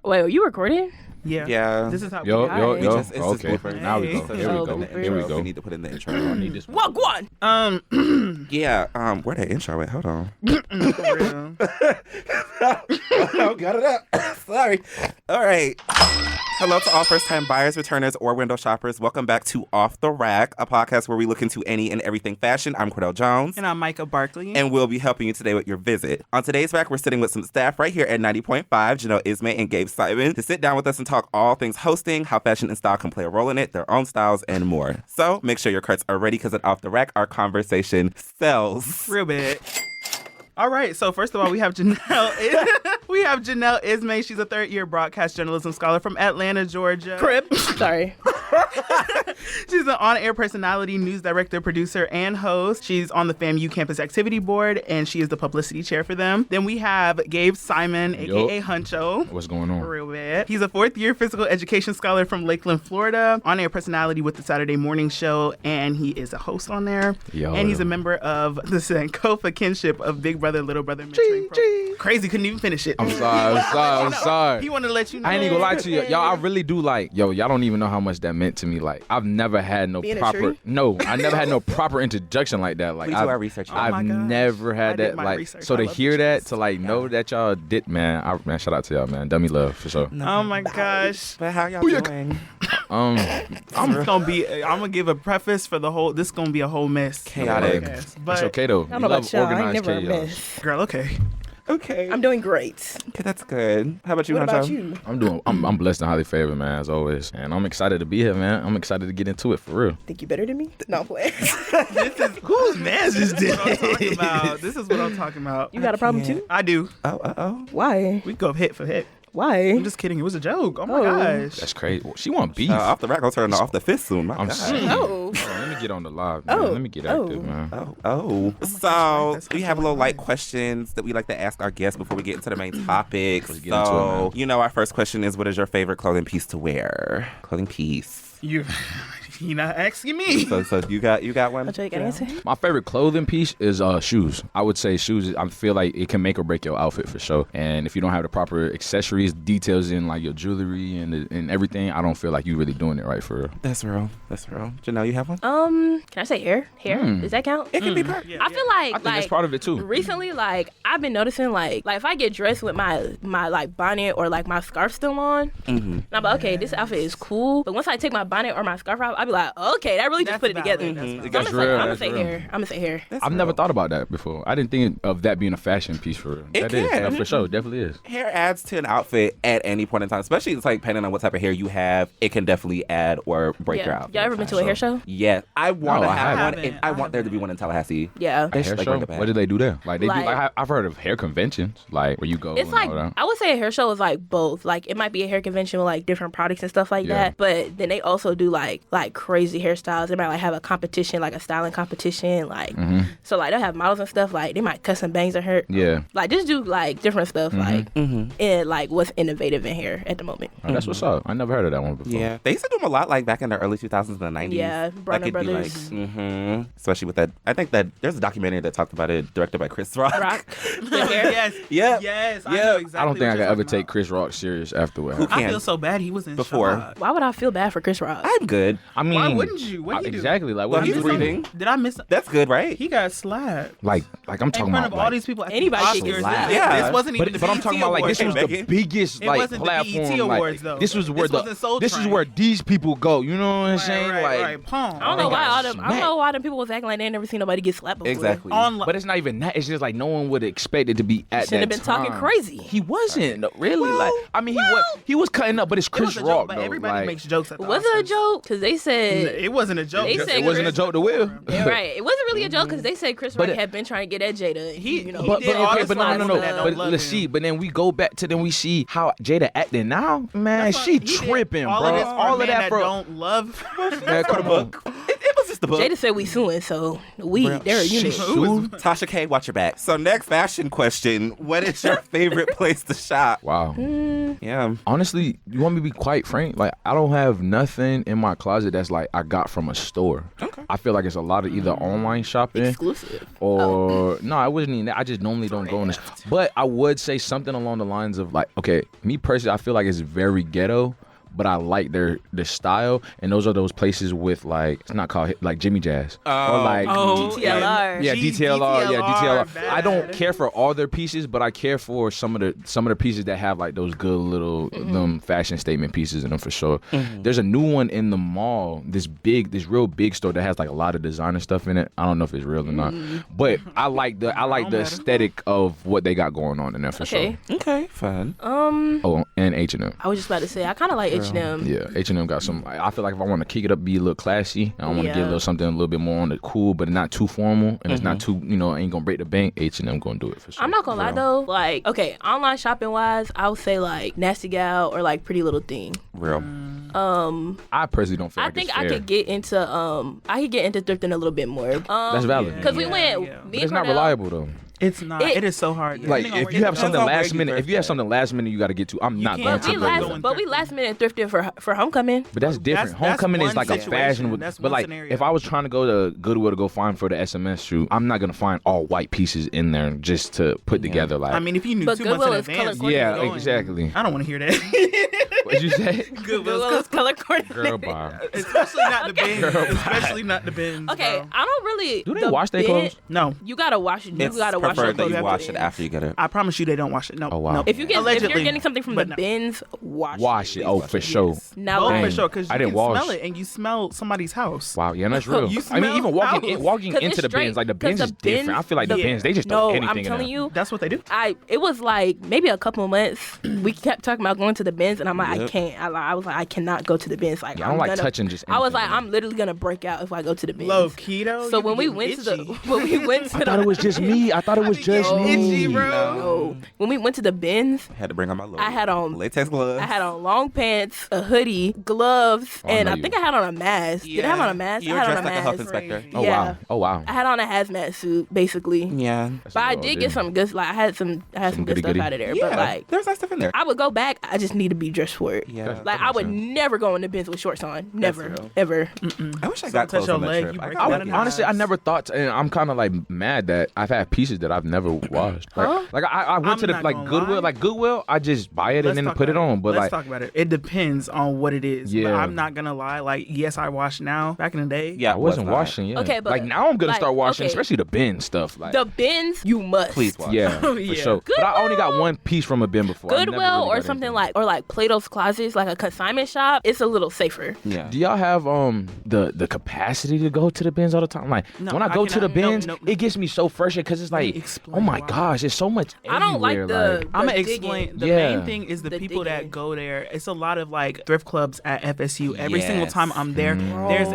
Wait, are you recording? Yeah. This is how Yo. It's Okay. just Now we go. So Here we go. Here we go. We need to put in the intro. I need this. Walk one. Yeah. Where that intro at? Hold on. Oh, got it up. Sorry. All right. Hello to all first-time buyers, returners, or window shoppers. Welcome back to Off the Rack, a podcast where we look into any and everything fashion. I'm Cordell Jones. And I'm Micah, Barkley. And we'll be helping you today with your visit. On today's rack, we're sitting with some staff right here at 90.5, Janelle Ismay and Gabe Simon, to sit down with us and talk all things hosting, how fashion and style can play a role in it, their own styles, and more. So make sure your carts are ready because at Off the Rack, our conversation sells. Real big. All right, so first of all, we have Janelle Ismay. She's a third-year broadcast journalism scholar from Atlanta, Georgia. Crib. Sorry. She's an on-air personality, news director, producer, and host. She's on the FAMU Campus Activity Board, and she is the publicity chair for them. Then we have Gabe Simon, a.k.a. Huncho. What's going on? Real bad. He's a fourth-year physical education scholar from Lakeland, Florida, on-air personality with the Saturday Morning Show, and he is a host on there. And he's a member of the Sankofa kinship of Big Brother, Little Brother mentoring program. Crazy, couldn't even finish it. I'm sorry. He wanted to let you know. I ain't even gonna lie to you. Y'all, I really do y'all don't even know how much that meant to me. Like, I've never had no proper, I never had no proper introduction like that. Like, We do our research. I've never had that. Like, so to hear that, to know that y'all did, man, shout out to y'all, man. Dummy love for sure. Oh my gosh. But how y'all doing? I'm gonna give a preface for the whole. This is gonna be a whole mess. Chaotic. But it's okay though. I don't know about y'all. I ain't never a chaos. mess. girl, okay. Okay. I'm doing great. Okay, that's good. How about you, What Huncho? about you? I'm blessed and highly favored, man, as always. And I'm excited to be here, man. I'm excited to get into it for real. Think you better than me? No, I'm playing. Whose mess is this? This is what I'm talking about. You got a problem too? I do. Oh. Why? We go hit for hit. Why? I'm just kidding. It was a joke. Oh my Oh. gosh. That's crazy. She want beef. Off the Rack, I'll turn off the fist soon. My I'm God. serious. No. Let me get on the live, man. Oh. Let me get active, man. Oh. gosh, So that's we have a little light questions that we like to ask our guests before we get into the main topics. Let's get into it, man. Our first question is, what is your favorite clothing piece to wear? Clothing piece. You're not asking me. So you got one? I'll tell you, got an answer? My favorite clothing piece is shoes. I would say shoes. I feel like it can make or break your outfit for sure. And if you don't have the proper accessories, details in like your jewelry and everything, I don't feel like you really doing it right for real. That's real. Janelle, you have one? Mm. Can I say hair? Does that count? It can be perfect. Yeah, I feel like I think that's part of it too. recently, like I've been noticing, like if I get dressed with my like bonnet or like my scarf still on, and I'm like, okay, this outfit is cool. But once I take my bonnet or my scarf off, I'll be like, okay, that really just put it That's together. valid. So That's I'm real. gonna That's say real. hair. I'm gonna say hair. I've never thought about that before. I didn't think of that being a fashion piece for real. It That is, can. for sure. Definitely is. Hair adds to an outfit at any point in time, especially it's like depending on what type of hair you have. It can definitely add or break your outfit. Y'all ever been to a hair show? Yeah, I want to I have one. haven't. I want there to be one in Tallahassee. Yeah. They A should, hair like, show? bring it back. What do they do there? Like they do. Like- Like, I've heard of hair conventions, like where you go. It's and like, all that. I would say a hair show is like both. Like it might be a hair convention with like different products and stuff like Yeah. that. But then they also do like crazy hairstyles. They might like have a competition, like a styling competition. Like so like they'll have models and stuff. Like they might cut some bangs in her. Yeah. Like just do like different stuff. Like and like what's innovative in hair at the moment. Oh, that's what's up. I never heard of that one before. Yeah, they used to do them a lot, like back in the early 2000s and the 90s. Yeah, Bronner it'd be Brothers. like, especially with that. I think that there's a documentary that talked about it, directed by Chris Rock. Rock. The hair. Yes. Yeah. Yes. I Yeah. know exactly I don't think what I could you're ever talking take Chris Rock serious afterward. Who about. I can? feel so bad. He was in Before. shock. Why would I feel bad for Chris Rock? I'm good. I mean, Why wouldn't you? What did he do? exactly? Like Well, what he's he do? breathing. Did I miss? That's good, right? He got slapped Like I'm in talking front about of all like, these people. At the Anybody can Oscars. slap. Yeah. This wasn't even. but I'm the talking BET about like this was Awards. the biggest It like wasn't the platform. BET like, Awards, though. This was where This wasn't Soul this is Train. where these people go. You know what I'm saying? Right. Palm. I don't know They why got all them. I don't smacked. know why them people was acting like they ain't never seen nobody get slapped before. Exactly. But it's not even that. It's just like no one would expect it to be at Shouldn't that have been talking time. crazy. He wasn't really like. I mean, he was cutting up, but it's It was Chris a Rock joke, but though. everybody like, makes jokes at the Was it a Oscars. joke? Because they said It wasn't a joke. They said it wasn't a Chris- joke to Will. Yeah, right. It wasn't really a joke because they said Chris Rock But it- had been trying to get at Jada. He- you know, he But did all okay, this but no. for women that don't But love let's him. see. But then we go back to we see how Jada acting now. Man, That's why she he did tripping, all bro. Of this for All of men that for don't love. man, come on. It was just the book. Jada said we suing, so they're a unit. Shoot. Tasha K, watch your back. So next fashion question: what is your favorite place to shop? Wow. Yeah. Honestly, you want me to be quite frank? Like, I don't have nothing in my closet that's like I got from a store. Okay. I feel like it's a lot of either online shopping Exclusive. or no, I wasn't even that. I just normally don't go in this. But I would say something along the lines of like, okay, me personally, I feel like it's very ghetto. But I like their style, and those are those places with like, it's not called like Jimmy Jazz or like DTLR. Yeah, DTLR. Yeah, DTLR. bad. I don't care for all their pieces, but I care for some of the pieces that have like those good little fashion statement pieces in them for sure. There's a new one in the mall, this real big store that has like a lot of designer stuff in it. I don't know if it's real or not, but I like the aesthetic of what they got going on in there for sure. Okay, fun. Oh, and H&M. I was just about to say, I kind of like H&M. Yeah, H&M got some. I feel like if I want to kick it up, be a little classy, I want to get a little something a little bit more on the cool, but not too formal, and it's not too, ain't gonna break the bank. H&M gonna do it for sure. I'm not gonna lie though, like, okay, online shopping wise, I would say like Nasty Gal or like Pretty Little Thing. Real. I personally don't feel. I like think it's I fair. could get into thrifting a little bit more. That's valid. Because we went. Yeah. Me But it's and not Cordell- reliable though. It's not. It is so hard. Like Depending on if where you have go. something on where last you minute, if you have thrift something last minute you got to get to, I'm not going can't to. do the that. we last minute thrifted for homecoming. But that's different. That's Homecoming is one like a situation. fashion. That's But one like, scenario. if I was trying to go to Goodwill to go find for the SMS shoot, I'm not gonna find all white pieces in there just to put together. Like, I mean, if you knew But 2 months Goodwill in is color advance, coordinated. yeah, going. exactly. I don't want to hear that. What'd you say? Goodwill is color coordinated. Girl, bar. Especially not the bins. Especially not the bins. Okay, bro. I don't really. Do they the wash their bin- clothes? No, You gotta wash it. You It's gotta wash your preferred that clothes. you wash it bins. after you get it. I promise you they don't wash it. No. Oh, wow. No. If you get, if Allegedly, you're getting something from the but no. bins, wash it. Oh, for sure. Now, Both Dang. for sure, because I you didn't can wash. smell it and you smell somebody's house. Wow, yeah, that's real. You I mean, smell even house. walking 'Cause into it's the straight- bins, like the 'cause bins the is different. bins- I feel like the yeah. bins, they just No, throw anything I'm in telling there. you, That's what they do. it was like maybe a couple of months. We kept talking about going to the bins, and I'm like, I Yep. can't. I was like, I cannot go to the bins. Like, Yeah, I don't like touching just I was anything, like, man. I'm literally gonna break out if I go to the bins. Low keto. So when we went to the I thought it was just me. I thought it was just me. itchy, bro. No. When we went to the bins, Had to bring out my little I had on latex gloves. I had on long pants, a hoodie, gloves, Oh, I and know I you. think I had on a mask. Did I have on a mask? You I were had on dressed a like a health mask. inspector. Oh Yeah. wow. Oh wow. I had on a hazmat suit, basically. Yeah. That's But I what I'll did do. get some good. Like I had some good goody stuff goody. out of there. Yeah. But like, there's nice stuff in there. I would go back. I just need to be dressed for it. Yeah. Like I would never go in the bins with shorts on. Never, real. ever. I wish I Don't got touch clothes your on that leg, trip. you I break got it lucky. down. Honestly, I never thought, and I'm kind of like mad that I've had pieces that I've never washed. Huh? Like I went I'm to the not like gonna Goodwill. lie. Like Goodwill, I just buy it and then put it on. But let's like, talk about it. It depends on what it is. Yeah. But I'm not gonna lie. Like, yes, I wash now. Back in the day, Yeah, I wasn't was not. washing yet. Okay, but, like now I'm gonna like, start washing, okay. especially the bin stuff. Like The bins, you must. Please wash. yeah, for Yeah. sure. But I only got one piece from a bin before. I never Goodwill really or got something anything. like Plato's Closets, like a consignment shop. It's a little safer. Yeah. Do y'all have the capacity to go to the bins all the time? Like No, when I I go to the cannot. No, bins, no. it gets me so frustrated because it's like, explain oh my why. gosh, there's so much. I don't like everywhere, the. I'm gonna digging. explain. The Yeah. main thing is the The people that digging. go there. It's a lot of like thrift clubs at FSU. Every single Yes. time I'm there, Mm. there's a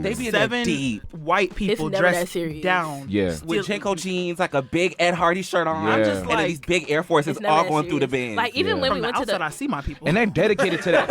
They be in there 7 deep. white people never that dressed serious. down. Yeah. With Jenko jeans, like a big Ed Hardy shirt on. Yeah. I'm just And then like, these big Air Forces It's never all that going through the serious. bins. Like even Yeah. when from we the went to outside, the. I see my people. And they're dedicated to that.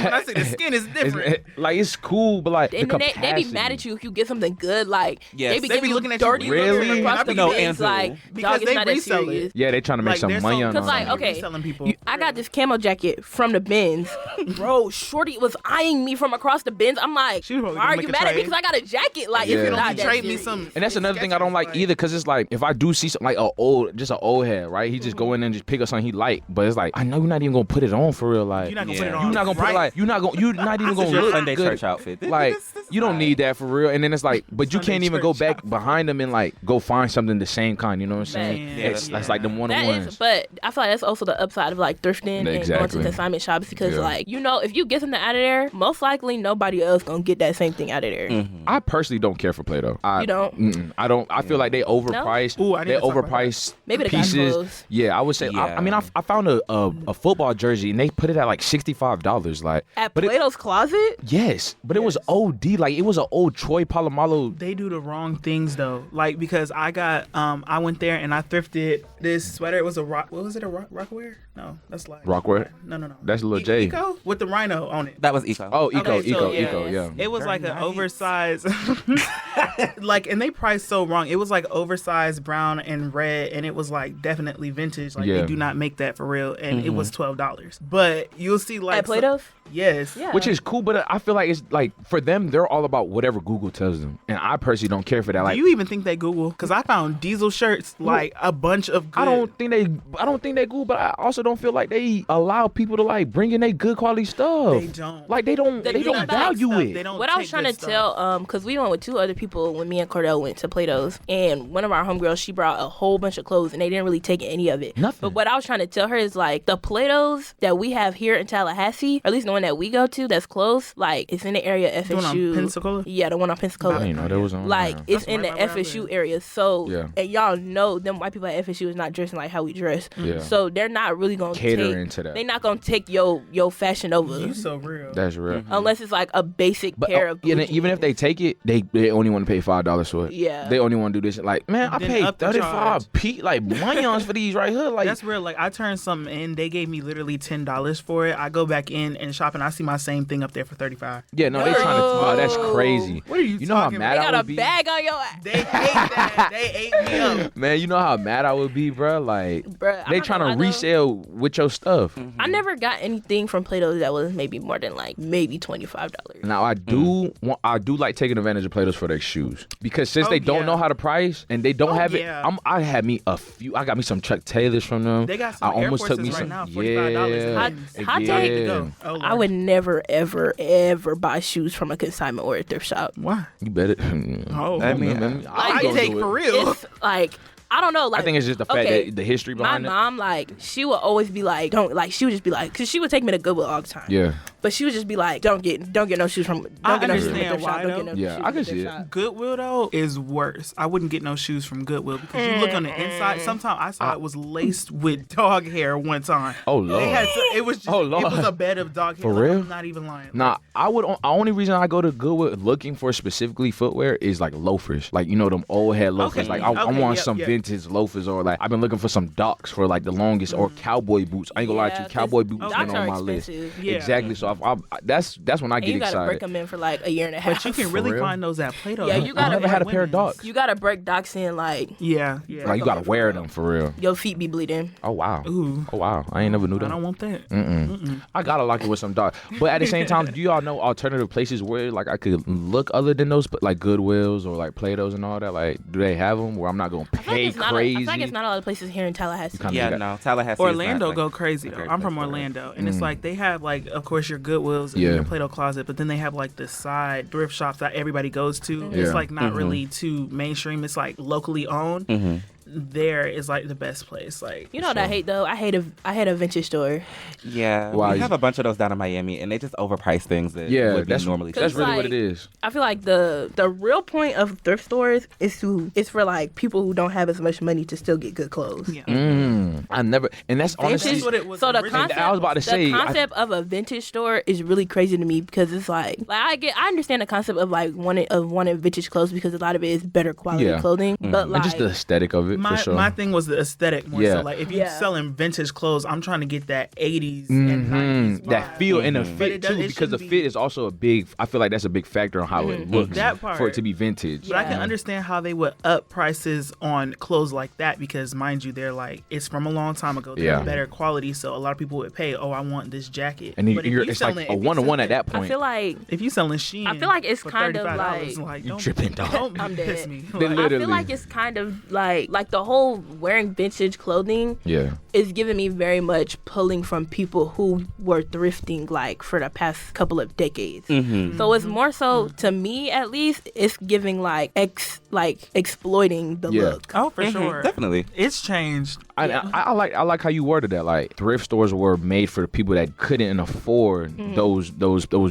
when I see the skin is different. Like it's cool, but like And the then they capacity. be mad at you if you get something good. Like Yes. they be They giving be you looking at you dirty looks Really? from across I the be no bins. answer. Like Because dog, it's they not that resell serious. it. Yeah, they trying to make Like, some there's money some- on 'cause, like, it. okay, selling people. I got this camo jacket from the bins. Bro, Shorty was eyeing me from across the bins. I'm like, She was probably why gonna are make you a mad at me? trade. Because I got a jacket. Like, Yeah. it's Don't not that trade me serious. some. And that's another thing I don't like Like- either, because it's like if I do see something like just an old head, right? He just go in and just pick up something he like, but it's like I know you're not even gonna put it on for real. Like You're not gonna Yeah. put it on. you're not gonna put it right. like you're not even gonna your look Sunday good. church outfit. Like This is you don't fine. need that for real. And then it's like, but you Sunday can't even go church back outfit. behind them and like go find something the same kind. You know what I'm saying? Man, It's yeah. that's like them one That on is, ones. but I feel like that's also the upside of like thrifting and going Exactly. to consignment shops because Yeah. like, you know, if you get something out of there, most likely nobody else gonna get that same thing out of there. I personally don't care for Play-Doh. You don't? I don't. I feel like they overpriced. Ooh, I need they to talk about overpriced Maybe the guys' pieces. clothes. Yeah, I would say. Yeah. I mean, I found a football jersey and they put it at like $65. Like, At but it, Plato's Closet? yes, but it was OD. Like, it was an old Troy Polamalu. They do the wrong things though. Like, because I got I went there and I thrifted this sweater. It was a what was it, a Rockwear? No, that's like Rockwear? No. That's Lil J. Eco with the rhino on it. That was Eco. Oh, Eco, Okay, so, Eco, yeah. It was Very like an nice. oversized, like, and they priced so wrong. It was like oversized brown and red, and it was like definitely vintage. Like, Yeah. they do not make that for real, and it was $12. But you'll see, like, At Plato's? Yes. Yeah. Which is cool, but I feel like it's like, for them, they're all about whatever Google tells them. And I personally don't care for that. Like, Do you even think they Google? Because I found Diesel shirts, like a bunch of good. I don't think they Google, but I also don't feel like they allow people to like bring in their good quality stuff. They don't. Like, they don't They do don't not value stuff. it. They don't What I was take trying good to stuff. tell, because we went with two other people when me and Cordell went to Plato's, and one of our homegirls, she brought a whole bunch of clothes, and they didn't really take any of it. Nothing. But what I was trying to tell her is, like, the Plato's that we have here in Tallahassee, or at least the one that we go to that's close, like, it's in the area of The one on FSU. Pensacola? Yeah, the one on Pensacola. I didn't know there was on. Like, it's That's in the right by where I FSU live. area. So, Yeah. and y'all know them white people at FSU is not dressing like how we dress. Yeah. So they're not really going to Catering to that. They're not going to take your fashion over. You so real. That's real. Unless it's like a basic But pair of yeah, boots. even if they take it, they only want to pay $5 for it. Yeah. They only want to do this. Like, man, I Then paid up the charge. $35 like millions for these right here. Like, That's real. Like, I turned something in. They gave me literally $10 for it. I go back in and shop, and I see my same thing up there for $35. yeah, no, they trying to. Oh, that's crazy. What are you know how talking mad They I got a would be? bag on your ass. They hate that. They ate me up. Man, you know how mad I would be, bro. Like, Bruh, I'm they not trying gonna to lie, though. resell with your stuff. I never got anything from Plato's that was maybe more than like maybe $25. Now I do I do like taking advantage of Plato's for their shoes, because since they don't yeah. know how to price and they don't Oh, have yeah. it, I had me a few. I got me some Chuck Taylors from them. They got some I Air almost took me Forces some. right now, $45. Yeah, Hot yeah. take. To go. Oh, Lord. I would never, ever, ever buy shoes from a consignment or a thrift shop. Why? You better. Oh, I mean, I go take do it. for real. It's like, I don't know. Like, I think it's just the fact okay, that the history my behind it. mom, like, she would always be like, don't, like, she would just be like, because she would take me to Goodwill all the time. Yeah, But she would just be like, don't get no shoes from, I don't get no shoes from a understand thrift shop. why, Don't get no though. Yeah, shoes I from can a see thrift it. shop. Goodwill though is worse. I wouldn't get no shoes from Goodwill because you look on the inside. Sometimes I saw it was laced with dog hair one time. Oh, Lord. They had it was just, Oh, Lord. it was a bed of dog hair. For Like, real? I'm not even lying. Nah, I would. The only reason I go to Goodwill looking for specifically footwear is like loafers, like, you know, them old head loafers. Okay, Like, I okay, want yep, some yep. vintage loafers, or like I've been looking for some Docs for like the longest, or cowboy boots. I ain't gonna lie to Yeah, you, 'cause cowboy boots Docs been on are my list. expensive. Yeah. Exactly. So that's when I And get you gotta break excited. them in for like a year and a half. But you can really real? find those at Plato's. Yeah, you I gotta never had a pair of women's. Docs. You gotta break docs in, like, Yeah. Like, you gotta wear them for real. your feet be bleeding. Oh wow. Ooh. Oh wow. I ain't never knew I that. don't want that. I gotta lock it with some Docs. But at the same time, do y'all know alternative places where like I could look other than those, but like Goodwills or like Plato's and all that? Like, do they have them where I'm not gonna I feel like pay it's not crazy? I feel like it's not a lot of places here in Tallahassee. kinda Yeah, got- no, Tallahassee. Orlando is not, go like, crazy a though. great I'm from place for it. Orlando, and it's like they have like, of course, your Goodwills and Yeah. your Play-Doh closet, but then they have like the side thrift shops that everybody goes to. Yeah. It's like not really too mainstream. It's like locally owned. There is like the best place. Like, You know what I hate though? I hate a vintage store. Yeah, Why we is- have a bunch of those down in Miami, and they just overprice things that Yeah, would be that's normally that's cheap. really what like- it is. I feel like the real point of thrift stores is for like people who don't have as much money to still get good clothes. yeah. I never, and that's honestly. That's what it was. So the originally. concept, I was about to say, the concept of a vintage store is really crazy to me because it's like I understand the concept of like wanting vintage clothes because a lot of it is better quality Yeah. clothing, but like and just the aesthetic of it, My, for sure. my thing was the aesthetic more Yeah. so. Like, if you're Yeah. selling vintage clothes, I'm trying to get that 80s and 90s That vibe. feel and the But fit it too, does- it because the shouldn't fit be- is also a big. I feel like that's a big factor on how it looks That part. for it to be vintage. But I can Yeah. understand how they would up prices on clothes like that because, mind you, they're like, it's from a long time ago. They're Yeah. better quality, so a lot of people would pay. Oh, I want this jacket. And But if you're, you it's like selling- a if you one-on-one at selling- that point. I feel like If you selling Shein, I feel like it's for kind of $35, like- don't, tripping, dog. Don't I'm piss dead. me. They Like, I literally- feel like it's kind of like the whole wearing vintage clothing Yeah. is giving me very much pulling from people who were thrifting like for the past couple of decades. So it's more so to me at least it's giving like exploiting the Yeah. look. oh, for sure. Definitely. It's changed I like how you worded that. Like thrift stores were made for the people that couldn't afford those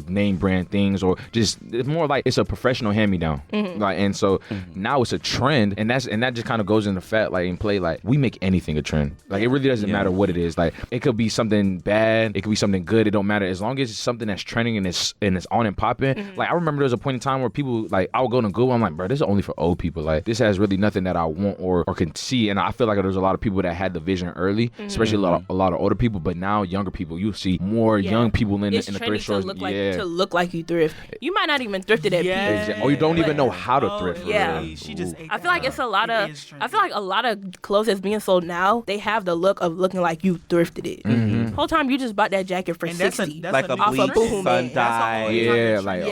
name brand things, or just it's more like it's a professional hand me down. Like, and so now it's a trend, and that just kind of goes into fact like in play. Like we make anything a trend. Like it really doesn't matter what it is. Like it could be something bad, it could be something good. It don't matter as long as it's something that's trending and it's on and popping. Like I remember there was a point in time where people like I would go to Google. I'm like, bro, this is only for old people. Like this has really nothing that I want or can see. And I feel like there's a lot of people that had the vision early, especially a lot of older people. But now younger people, you see more young people in the thrift stores. To look like you thrift. You might not even thrift it at peak. Or you don't even know how to thrift. Yeah, she just. I feel like it's a lot of. I feel like a lot of clothes that's being sold now, they have the look of looking like you thrifted it. Whole time you just bought that jacket for $60. Like a bleach, sun dye. Yeah, like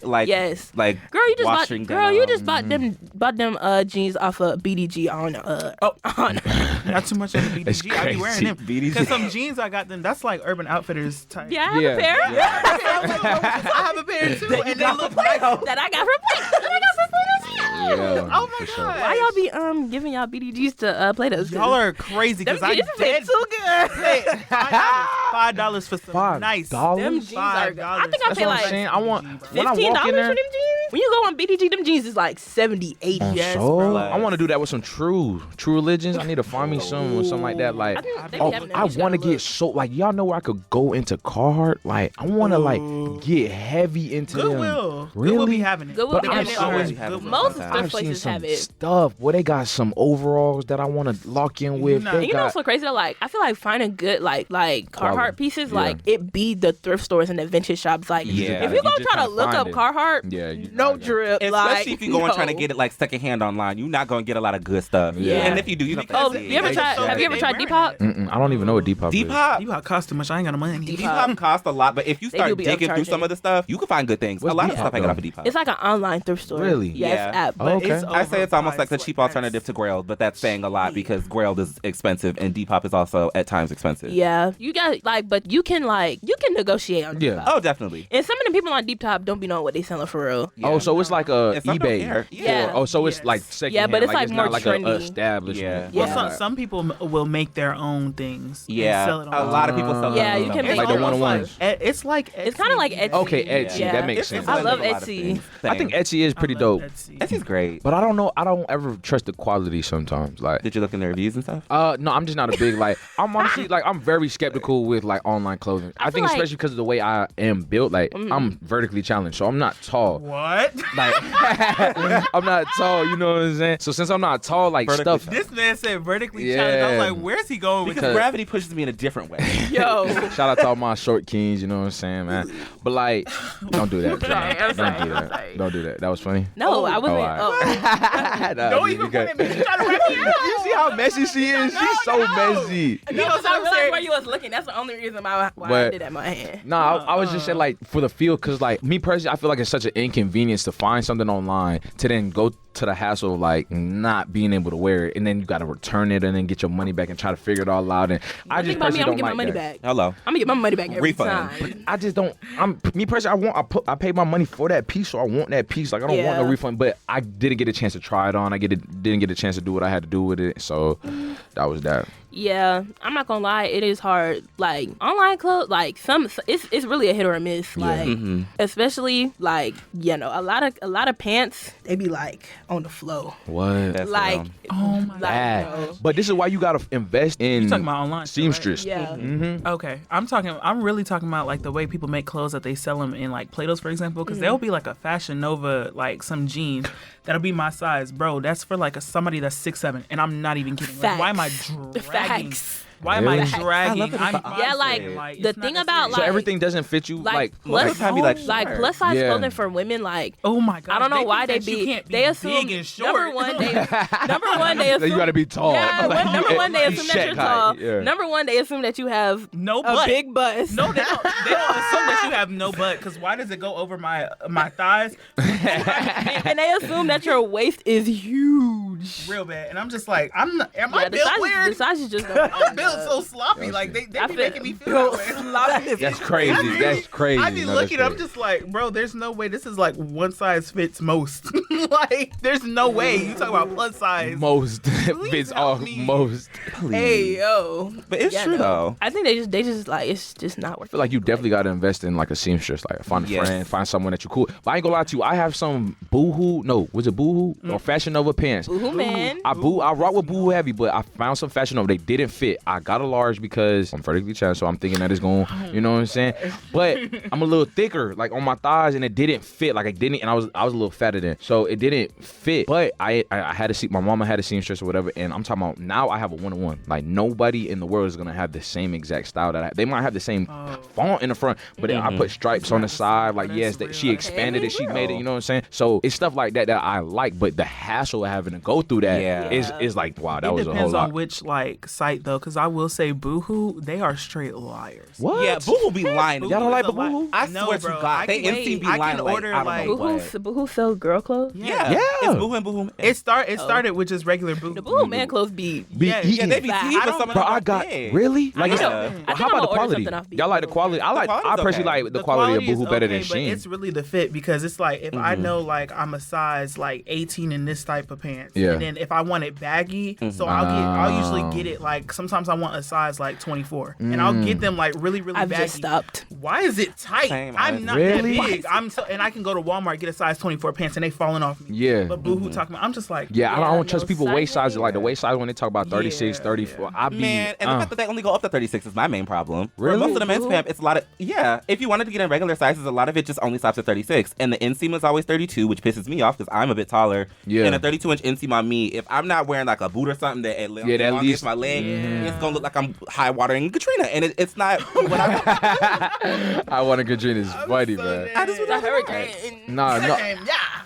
like girl, you just washing bought them jeans off of BDG on Not too much on the BDG. I be wearing them. BDG. Because some jeans I got them, that's like Urban Outfitters type. Yeah, I have a pair. I have a pair too, and they look like that I got from Yeah, oh my god! Why y'all be giving y'all BDGs to Play-Dohs? Y'all are crazy because I did too good. $5 for some nice. Them jeans are good. I think I pay like I want $15 for them jeans. When you go on BDG, them jeans is like $70, $80. Yes, bro. I want to do that with some true religions. I need to find me some or something like that. Like, I want to get so like y'all know where I could go into Carhartt. Like, I want to like get heavy into Goodwill. them. Really? Goodwill be having it. Goodwill be having it. Most thrift places have it. Stuff where they got some overalls that I want to lock in with. Nah. You know what's so crazy though? Like I feel like finding good like Carhartt pieces, like it be the thrift stores and the vintage shops. Like if you go try to look up Carhartt, no drip. Especially if you go and trying to get it like secondhand online, you're not gonna get a lot of good stuff. Yeah. And if you do, you have you ever tried Depop? I don't even know what Depop is. Depop costs too much. I ain't got no money. Depop costs a lot, but if you start digging through some of the stuff, you can find good things. What's a lot of Depop, stuff I got off of Depop. It's like an online thrift store. Really? Yeah. It's app. But okay. I say it's almost like the cheap alternative to Grailed, but that's saying a lot because Grailed is expensive and Depop is also at times expensive. Yeah, you got but you can negotiate on Depop. Oh, definitely. And some of the people on Depop don't be knowing what they selling for real. Yeah. Oh, so it's like a eBay. Yeah. Oh, so it's like second. Yeah, but it's like more not like trendy. a establishment. Yeah. Well, some people will make their own things. Yeah, and sell it a lot of people sell. Yeah, you can make like the your own. one-on-ones. It's like Etsy. It's kind of like Etsy. Okay, Etsy. Yeah. That makes sense. I love a lot of Etsy. things. I think Etsy is pretty dope. Etsy's great. But I don't know. I don't ever trust the quality sometimes. Like, Did you look in the reviews and stuff? no, I'm just not a big like. I'm honestly like I'm very skeptical with like online clothing. I think like- especially because of the way I am built. Like I'm vertically challenged, so I'm not tall. What? Like I'm not tall. You know what I'm saying? So since I'm not tall, like Vertically stuff. This man said vertically challenged. I was like, where's he going with Because this? gravity pushes me in a different way. Yo. Shout out to all my short kings. You know what I'm saying, man? But like, don't do that. I'm sorry. Don't do that. Don't do that. That was funny. No, I wasn't. Nah, Don't you even got- point at me. You trying to wrap me up. You see how messy she is? She's so messy. Because I realized where you was looking. That's the only reason why I But- did that in my hand. Nah, I was just saying like for the feel, cause like me personally, I feel like it's such an inconvenience to find something online to then go to the hassle of like not being able to wear it, and then you got to return it and then get your money back and try to figure it all out. And I just personally I'm don't gonna get like my money that. back. Hello. I'm gonna get my money back every Refund. time. I just don't. Me personally. I paid my money for that piece, so I want that piece. Like I don't want no refund, but I didn't get a chance to try it on. Didn't get a chance to do what I had to do with it. So that was that. Yeah, I'm not gonna lie, it is hard. Like online clothes, like it's really a hit or a miss. Like especially like a lot of pants, they be like on the flow. What? That's Like real. Oh my Bad. God. But this is why you gotta invest in You're talking about online still, right? seamstress. Yeah. Okay, I'm really talking about like the way people make clothes that they sell them in like Play-Dohs, for example, because there'll be like a Fashion Nova, like some jeans that'll be my size, bro. That's for like somebody that's 6'7", and I'm not even kidding. Like, why am I dragging? Facts. Why am I Really? dragging? Yeah, like the it's thing not about that So like everything doesn't fit you. like Like plus time be like, like sure. plus size Yeah. clothing for women, like oh my god! I don't know think why they that you can't be they assume big and short. number one they assume you gotta be tall. Yeah, Like, number one they assume that Shaq you're height, tall. yeah. Number one they assume that you have no a butt. big bust. No, they don't. They don't assume that you have no butt. Because why does it go over my thighs? and they assume that your waist is huge. Real bad. And I'm just like, am I Yeah, built weird? the size is just I'm built built so sloppy. Like they be making me feel that way. That's crazy. That's crazy. I be looking, I'm just like, bro, there's no way. This is like one size fits most. Like, there's no way. You talk about plus size. Most fits all most. Hey yo, But it's true though. I think they just like it's just not I working. feel like you definitely got to invest in like a seamstress, like find a friend, find someone that you cool. But I ain't gonna lie to you, I have some Boohoo, was it Boohoo or Fashion Nova pants? Boohoo man. I rock with Boohoo heavy, but I found some Fashion Nova. They didn't fit. I got a large because I'm vertically challenged, so I'm thinking that it's going, you know what I'm saying? But I'm a little thicker, like on my thighs, and it didn't fit. Like I didn't, and I was a little fatter then, so it didn't fit. But I had to see, my mama had a seamstress or whatever, and I'm talking about now I have a 1-to-1. Like nobody in the world is gonna have the same exact style that they might have the same font in the front, but then I put stripes on the side. Like she expanded it, she made it. You know what I'm saying? So it's stuff like that I like, but the hassle of having to go through that is like, wow, that was a whole Depends lot. on which like site though, because I will say Boohoo, they are straight liars. What? Yeah, Boohoo be lying. Y'all don't like Boohoo? I No, swear bro, to God, they instant be I lying. can Like, order, I don't like, know what. Boohoo sell girl clothes. Yeah, Yeah. it's Boohoo and Boohoo. It started with just regular Boohoo. The Boohoo man clothes be. Yeah, Yeah, they be Like, cheap, I but don't- some of Bro, them I are got big. really like. I It's, know. how I think about I'ma the order quality? something off Y'all like the quality? I quality's personally okay. like the quality of is Boohoo better than okay, but Shein. it's really the fit because it's like if I know like I'm a size like 18 in this type of pants, Yeah. and then if I want it baggy, so I'll usually get it like sometimes I want a size like 24, and I'll get them like really I've baggy. just stopped. Why is it tight? Same, I'm not Really? that big. And I can go to Walmart get a size 24 pants and they falling off me. Yeah. But Boohoo talking about, I'm just like, Yeah, I Yeah, don't trust no people waist sizes, like the sizing. waist size when they talk about 36, Yeah, 34. I be Man, and the fact that they only go up to 36 is my main problem. Really? For most of the men's pimp, it's a lot of, if you wanted to get in regular sizes, a lot of it just only stops at 36. And the inseam is always 32, which pisses me off because I'm a bit taller. Yeah. And a 32-inch inseam on me, if I'm not wearing like a boot or something that at least my leg, it's going to look like I'm high watering Katrina. And it's not what I want to Katrina is funny, man. I just The hurricane. Nah, no. yeah.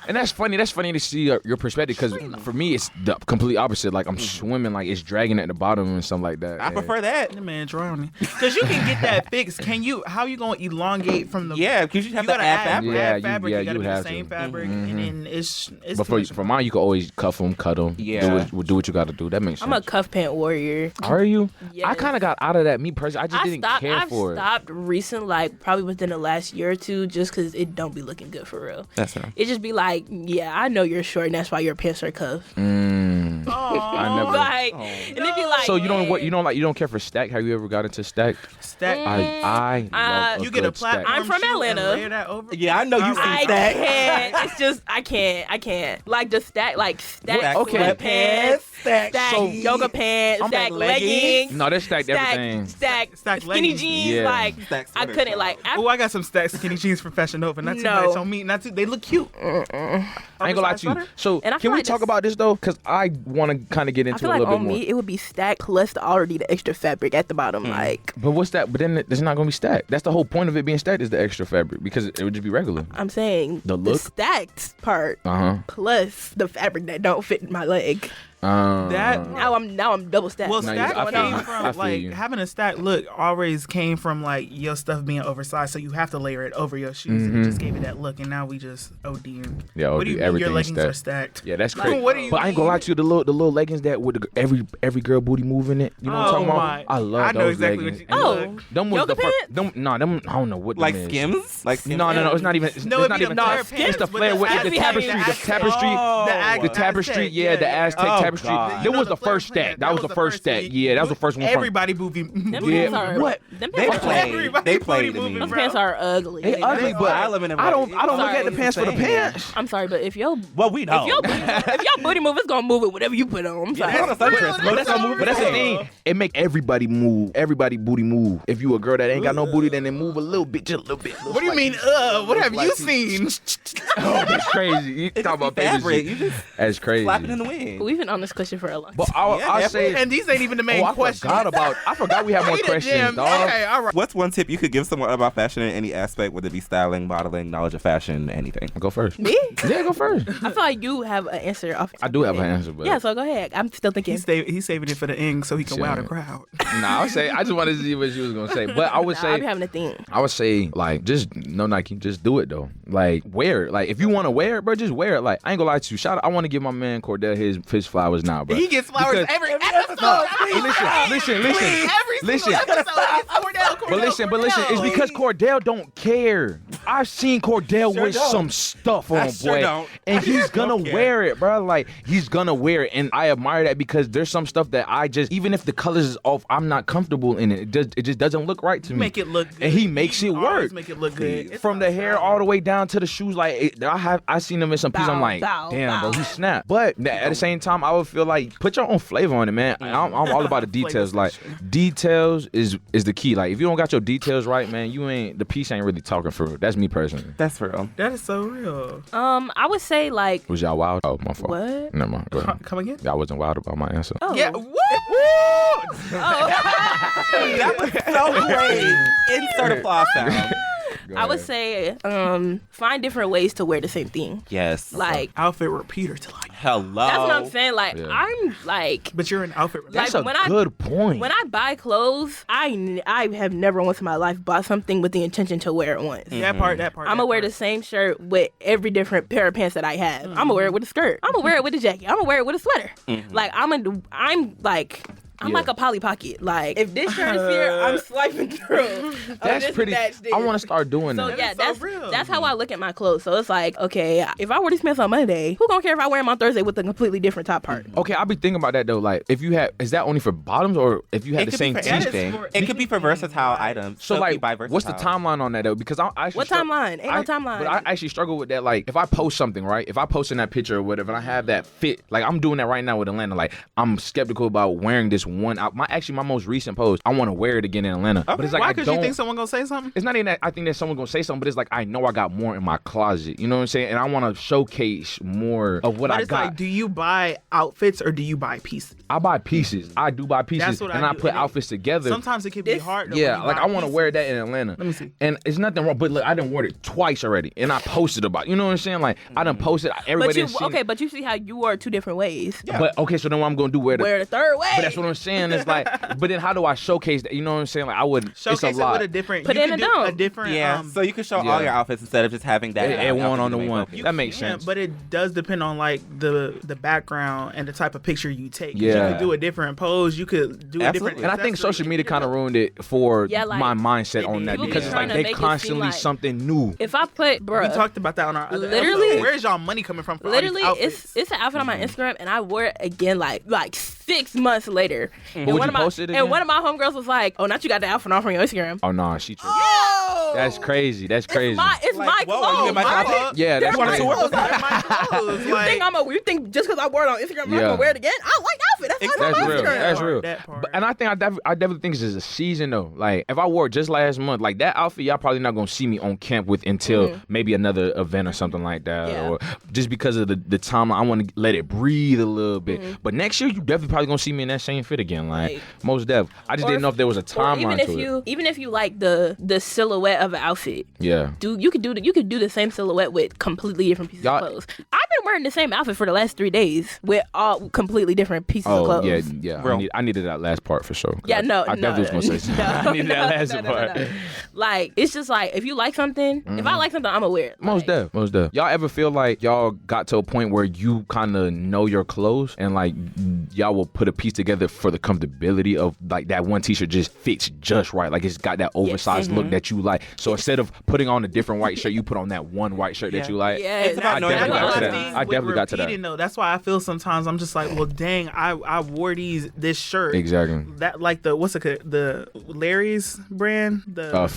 And that's funny. That's funny to see your perspective because for me it's the complete opposite. Like I'm swimming, like it's dragging at the bottom and something like that. I prefer that. The man drowning. Because you can get that fixed. How you going to elongate from the... Yeah, because you have You to gotta add fabric. Yeah, fabric. you You gotta be the have same to. fabric, and then it's But for mine, you can always cuff them, cut them. Yeah. Do what you got to do. That makes sense. I'm a cuff pant warrior. Are you? Yes. I kind of got out of that. Me personally, I just didn't care I've for it. stopped recent, like probably within the last year or two, just because it don't be looking good for real. That's right. It just be like, yeah, I know you're short, and that's why your pants are cuffed. I never. Like, and it be like, So you don't care for stack? Have you ever got into stack? stack. I love a You get a good platform. stack. I'm from shoe and Atlanta. layer that over? Yeah, I know you I see that. can't. It's just I can't. Like the stack Okay. sweatpants, Stack stack jeans. yoga pants, I'm stack about leggings. leggings. No, they stacked everything. Stack Skinny leggings. jeans. Yeah. Like Stack I sweaters, couldn't bro. like. Oh, I got some stacked skinny jeans from Fashion Nova. Not too No. much on me. Not too. They look cute. I ain't gonna lie to you. So And I can feel we like talk this- about this though? Because I want to kind of get I into feel it a like little on bit more. me it would be stacked plus already the extra fabric at the bottom. Like But what's that? But then it's not gonna be stacked. That's the whole point of it being stacked is the extra fabric because it would just be regular. I'm saying, The look? stacked part Uh plus the fabric that don't fit in my leg. huh. That Now I'm double stacked. well, No, stack I feel came you. I from feel like you. having a stack look always came from like your stuff being oversized, so you have to layer it over your shoes, and it just gave it that look. And now we just ODing. Yeah, What do you mean everything your is leggings are stacked. stacked? Yeah, that's Like, crazy. what do you But I ain't gonna lie mean? to you, the little leggings that with every girl booty move in it. You know what I'm talking about? my- I love I know those exactly what leggings. you- Oh, Them was yoga the first. pants? Them I don't know what. Like them is. Skims? Like Skims? No, it's not even. It's No, it's it'd not be a even. pair of It's pants the with flare the with the Aztec, tapestry, the the Aztec. tapestry, the tapestry. Aztec, Yeah, the Aztec Oh, tapestry. God. That No, was the the first flare stack. pants, That was the first stack. Yeah, that was the first one. Everybody booty. Them Yeah, pants are what? Them They pants are, played. Everybody They booty played to me. moving, them bro. pants are ugly. They ugly, but I don't look Sorry. at the pants for the pants. I'm sorry, but if your Well, we know. if your booty move, it's gonna move it whatever you put on. I'm sorry. That's on a sundress. But that's the thing. It make everybody move. Everybody booty move. If you a girl that ain't got no booty, then they move a little bit, just a little bit. What do you mean? What have you seen? Oh, that's crazy. You It's talk about just fabric. baby You shit. just That's crazy. flap it in the wind. We've been on this question for a long time. But I'll Yeah, say. And these ain't even the main I question. forgot we have more questions, dog. Okay, all right. What's one tip you could give someone about fashion in any aspect, whether it be styling, modeling, knowledge of fashion, anything? Go first. Me? Yeah, go first. I feel like you have an answer off. I do have an answer, but Yeah, so go ahead. I'm still thinking. He's saving it for the end so he can wow the crowd. Nah, I just wanted to see what she was gonna say. But I would I'll say be having a thing. like just no Nike, just do it though. Like, wear it. Like, if you want to wear it, bro, just wear it. Like, I ain't gonna lie to you. Shout out, I want to give my man Cordell his flowers now, bro. He gets flowers every episode. Listen. Every single episode. Cordell. But listen, it's because Cordell don't care. I've seen Cordell with some stuff on, boy. And he's gonna wear it, bro. Like, he's gonna wear it. And I admire that because there's some stuff that I just, even if the colors is off, I'm not comfortable in it. It just doesn't look right to me. Make it look good. And he makes it work. Make it look good. From the hair all the way down to the shoes. Like, I seen him in some pieces. I'm like, damn, bro, he snapped. But at the same time, I would feel like, put your own flavor on it, man. I'm all about the details. Like, details is the key. Like, if you don't got your details right, man, the piece ain't really talking for real. That's me personally. That's real. That is so real. I would say like. Was y'all wild? Oh, my fault. What? Never mind. Go ahead. Come again? Y'all wasn't wild about my answer. Oh. Yeah. Woo! That was so great. Insert applause sound. I would say find different ways to wear the same thing. Yes. Like outfit repeater to like. Hello. That's what I'm saying. Like I'm like. But you're an outfit repeater. That's a good point. When I buy clothes, I have never once in my life bought something with the intention to wear it once. That part. I'm gonna wear the same shirt with every different pair of pants that I have. I'm gonna wear it with a skirt. I'm gonna wear it with a jacket. I'm gonna wear it with a sweater. Like I'm like a Polly Pocket. Like, if this shirt is here, I'm swiping through. That's pretty. I want to start doing that. So yeah, that's how I look at my clothes. So it's like, okay, if I wear these pants on Monday, who gonna care if I wear them on Thursday with a completely different top part? Okay, I'll be thinking about that though. Like, if you have, is that only for bottoms or if you had the same tee thing? It could be for versatile items. So like, what's the timeline on that though? Because I actually what timeline? Ain't no timeline. But I actually struggle with that. Like, if I post something, right? If I post in that picture or whatever, and I have that fit, like I'm doing that right now with Atlanta. Like, I'm skeptical about wearing this one out. My most recent post, I want to wear it again in Atlanta. Okay. But it's like, why? Because you think someone gonna say something? It's not even that I think that someone's gonna say something, but it's like I know I got more in my closet. You know what I'm saying? And I want to showcase more of what I got. Like, do you buy outfits or do you buy pieces? I buy pieces. I do buy pieces, and I put outfits together. Sometimes it can be hard. Yeah, like I want to wear that in Atlanta. Let me see. And it's nothing wrong, but look, I done wore it twice already, and I posted about it. You know what I'm saying? Like I done posted. Everybody but you see how you wore it two different ways. Yeah. But okay, so then what I'm gonna do? Wear the third way. But that's what I'm saying. It's like, but then how do I showcase that? You know what I'm saying? Like I would showcase it's a lot. it with a different. Put in a different. Yeah. So you can show all your outfits instead of just having that. And one on the one. That makes sense. But it does depend on like the background and the type of picture you take. Yeah. You could do a different pose. You could do a different. And I think social media kind of ruined it for my mindset on that because it's like they constantly something new. If I put, bro, we talked about that on our other literally episode. Where's y'all money coming from? For literally, all these it's an outfit on my Instagram, and I wore it again like 6 months later. And one of my homegirls was like, "Oh, not you got the outfit on from your Instagram." Oh no, she. Oh, that's crazy. That's crazy. It's my clothes. Yeah, that's crazy. You think just because I wore it on Instagram, I'm not gonna wear it again? I like the outfit. That's real. Instagram. That's real. And I think I definitely think it's just a season though. Like if I wore it just last month, like that outfit, y'all probably not gonna see me on camp with until maybe another event or something like that, or just because of the time I want to let it breathe a little bit. But next year, you definitely probably gonna see me in that same fit again, like most def. I just didn't know if there was a timeline to it. Even if you like the silhouette of an outfit, you could do the same silhouette with completely different pieces of clothes. I've been wearing the same outfit for the last 3 days with all completely different pieces of clothes. Yeah. I needed that last part for sure. Yeah, I definitely was gonna say something. I needed that last part. Like it's just like if you like something, if I like something, I'm gonna wear it. Most def. Y'all ever feel like y'all got to a point where you kind of know your clothes and like y'all will put a piece together for the comfortability of like that one t-shirt just fits just right, like it's got that oversized look that you like. So instead of putting on a different white shirt, you put on that one white shirt that you like. Yeah, it's about knowing your I definitely got to that. Though. That's why I feel sometimes I'm just like, well, dang, I wore this shirt. Exactly. That like the Larry's brand, I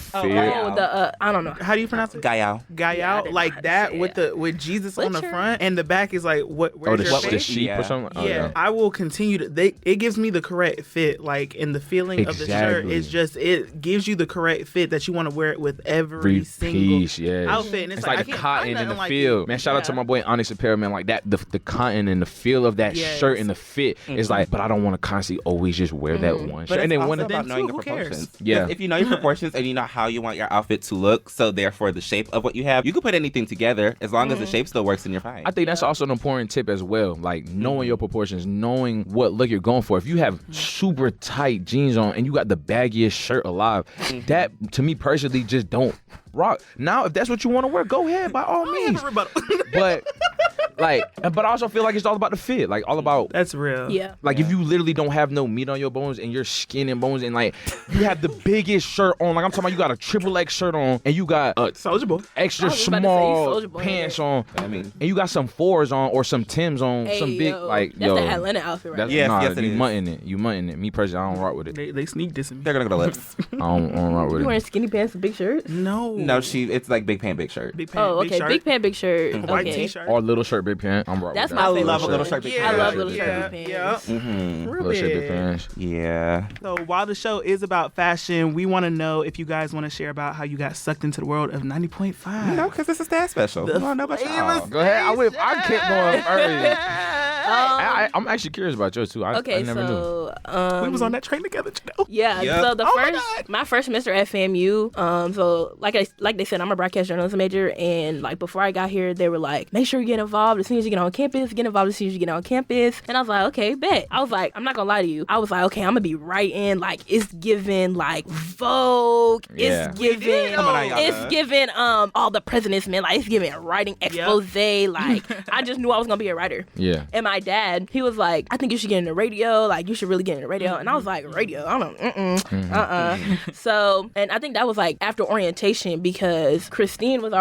don't know. How do you pronounce it? Gayao. Like that with Jesus on the front, and the back is like where's your face? The sheep or something. Yeah, I will continue to. It gives me the correct fit, like, and the feeling of the shirt is just it gives you the correct fit that you want to wear it with every single piece, outfit. And it's like the cotton and the feel. Man, shout out to my boy Onyx Apparel, man. Like that, the cotton and the feel of that shirt and the fit is like. But I don't want to constantly always just wear that one shirt. And then one about knowing the proportions. Yeah, if you know your proportions and you know how you want your outfit to look, so therefore the shape of what you have, you can put anything together as long as the shape still works and you're fine. I think that's also an important tip as well. Like knowing your proportions, knowing what look you're going for. If you have super tight jeans on and you got the baggiest shirt alive, that to me personally just don't rock. Now, if that's what you want to wear, go ahead, by all means. But but I also feel like it's all about the fit. Like, all about... That's real. Yeah. Like, if you literally don't have no meat on your bones and your skin and bones and, like, you have the biggest shirt on. Like, I'm talking about you got a XXX shirt on and you got Soulja Boy. extra I was about to say small Soulja Boy. pants on. I mean, And you got some 4s on or some Tims on. Hey, some big, yo, like, that's the Atlanta outfit, right? That's, Yes, nah, yes, it you is. mutting it. You mutting it. Me personally, I don't rock with it. They sneak dissing me. they're gonna go to lips. I don't rock with You it. wearing skinny pants and big shirts? No. No, it's like big pant, big shirt. Big pant, Oh, okay. big shirt. Big pant, big shirt. White Okay. t-shirt. Or little shirt, big pants. I'm rock That's with my that. favorite. love a little shirt, big Yeah. pants. I love little Yeah. shirt, big Yeah. pants. Real Little shirt, big big. pants. Yeah. So while the show is about fashion, we want to know if you guys want to share about how you got sucked into the world of 90.5. No, because it's a stat special. We want to know about y'all. Go ahead. I kept going early. I'm actually curious about yours too. I Okay, never knew. so We was on that train together, Janelle. yeah. Yep. So the Oh my God. my first semester at FAMU. So like they said, I'm a broadcast journalism major, and like before I got here, they were like, make sure you get involved as soon as you get on campus. Get involved as soon as you get on campus. And I was like, okay, bet. I was like, I'm not gonna lie to you. I was like, okay, I'm gonna be writing like it's given like Vogue. Yeah. It's given. Come on now, y'all. It's given all the president's men. Like it's given writing expose. Like I just knew I was gonna be a writer. Yeah. And my dad, he was like, I think you should get into radio. Like, you should really get into radio. And I was like, radio? I don't, So, and I think that was like after orientation because Christine was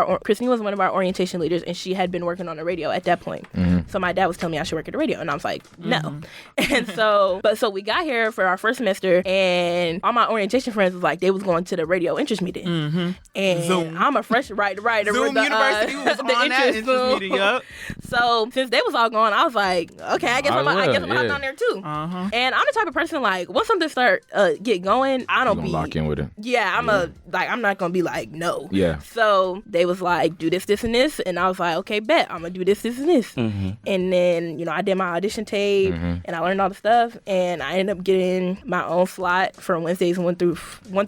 one of our orientation leaders and she had been working on the radio at that point. So my dad was telling me I should work at the radio. And I was like, no. And so we got here for our first semester and all my orientation friends was like, they was going to the radio interest meeting. And Zoom. I'm a fresh writer. Zoom University was the on that interest Zoom. meeting, yup. So since they was all gone, I was like, okay, I guess I'm yeah. down there too. Uh-huh. And I'm the type of person like once something start get going, I You don't gonna be lock in with it. Yeah, I'm not gonna be like no. Yeah. So they was like, do this, this, and this, and I was like, okay, bet I'm gonna do this, this, and this. And then I did my audition tape and I learned all the stuff, and I ended up getting my own slot for Wednesdays 1 through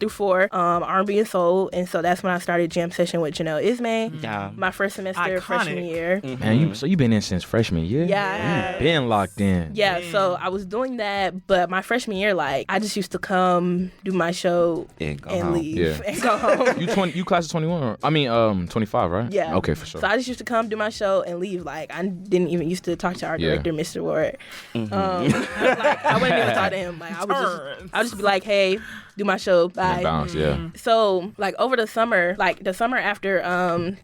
4, R&B and soul, and so that's when I started jam session with Janelle Ismay. Yeah. My first semester, Iconic. freshman year. Man, so you been in since freshman year? Yeah. You been locked in. Yeah, so I was doing that, but my freshman year, like, I just used to come, do my show, And go and home. leave, Yeah. and go home. You class of 21? I mean, 25, right? Yeah. Okay, for sure. So I just used to come, do my show, and leave. Like, I didn't even used to talk to our Yeah. director, Mr. Ward. Like, I wouldn't even talk to him. Like, I would just be like, hey, do my show, bye. Bounce, yeah. So, like, over the summer, like, the summer after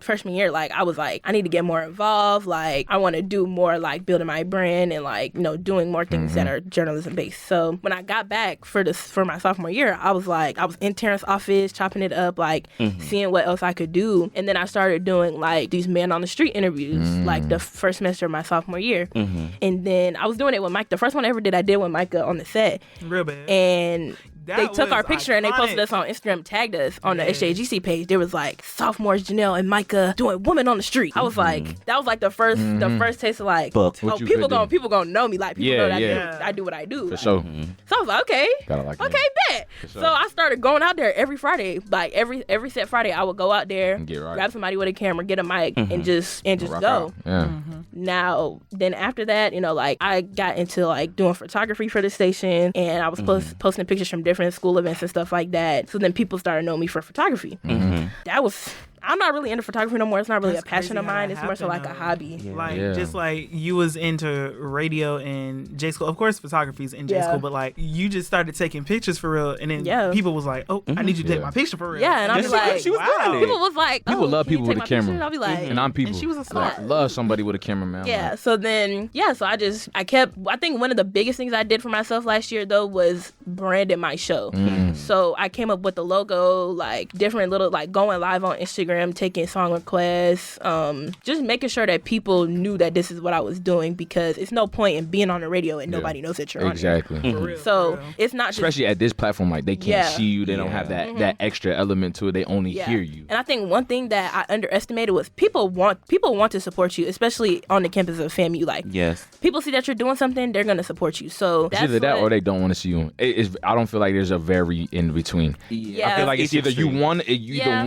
freshman year, like, I was like, I need to get more involved. Like, I want to do more, like, building my brand and, like, doing more things that are journalism-based. So, when I got back for my sophomore year, I was like, I was in Terrence's office, chopping it up, like, seeing what else I could do. And then I started doing, like, these man on the street interviews, like, the first semester of my sophomore year. And then I was doing it with Micah. The first one I ever did, I did with Micah on the set. Real bad. And That they took was our picture and they posted iconic. us on Instagram, tagged us on the SJGC page. There was like sophomores Janelle and Micah doing Woman on the Street. I was like, that was like the first taste of like, Booked. What oh, you people could do. gonna know me. Like people Yeah, know that yeah. I do what I do. For Like, sure. So I was like, okay, Gotta like okay, bet. sure. So I started going out there every Friday. Like every set Friday, I would go out there, And get right. grab somebody with a camera, get a mic, and just Rock go. out. Yeah. Now, then after that, like I got into like doing photography for the station, and I was posting pictures from different school events and stuff like that. So then people started knowing me for photography. That was. I'm not really into photography no more. It's not really That's a passion crazy of how mine. that It's more so like happened, a though. hobby. Like, Yeah. just like you was into radio and J school. Of course, photography's in J Yeah. school, but like you just started taking pictures for real. And then Yeah. people was like, oh, I need you to take Yeah. my picture for real. Yeah, and I'll be like, she was doing it. people was like, People oh, love can you people take with a my picture? camera. I'll be like, And I'm people. And she was a Like, slut. love somebody with a camera, man. yeah. So then, so I think one of the biggest things I did for myself last year though was branding my show. So I came up with the logo, like different little, like going live on Instagram, taking song requests, just making sure that people knew that this is what I was doing, because it's no point in being on the radio and nobody knows that you're on it. Exactly. For real, So for real. it's not just Especially at this platform, like they can't Yeah. see you, they don't have that extra element to it. They only hear you. And I think one thing that I underestimated was people want to support you, especially on the campus of FAMU. Like, Yes. people see that you're doing something, they're gonna support you. So It's that's either that what- or they don't want to see you. I don't feel like there's a very in between. Yeah. I feel like it's either you extreme.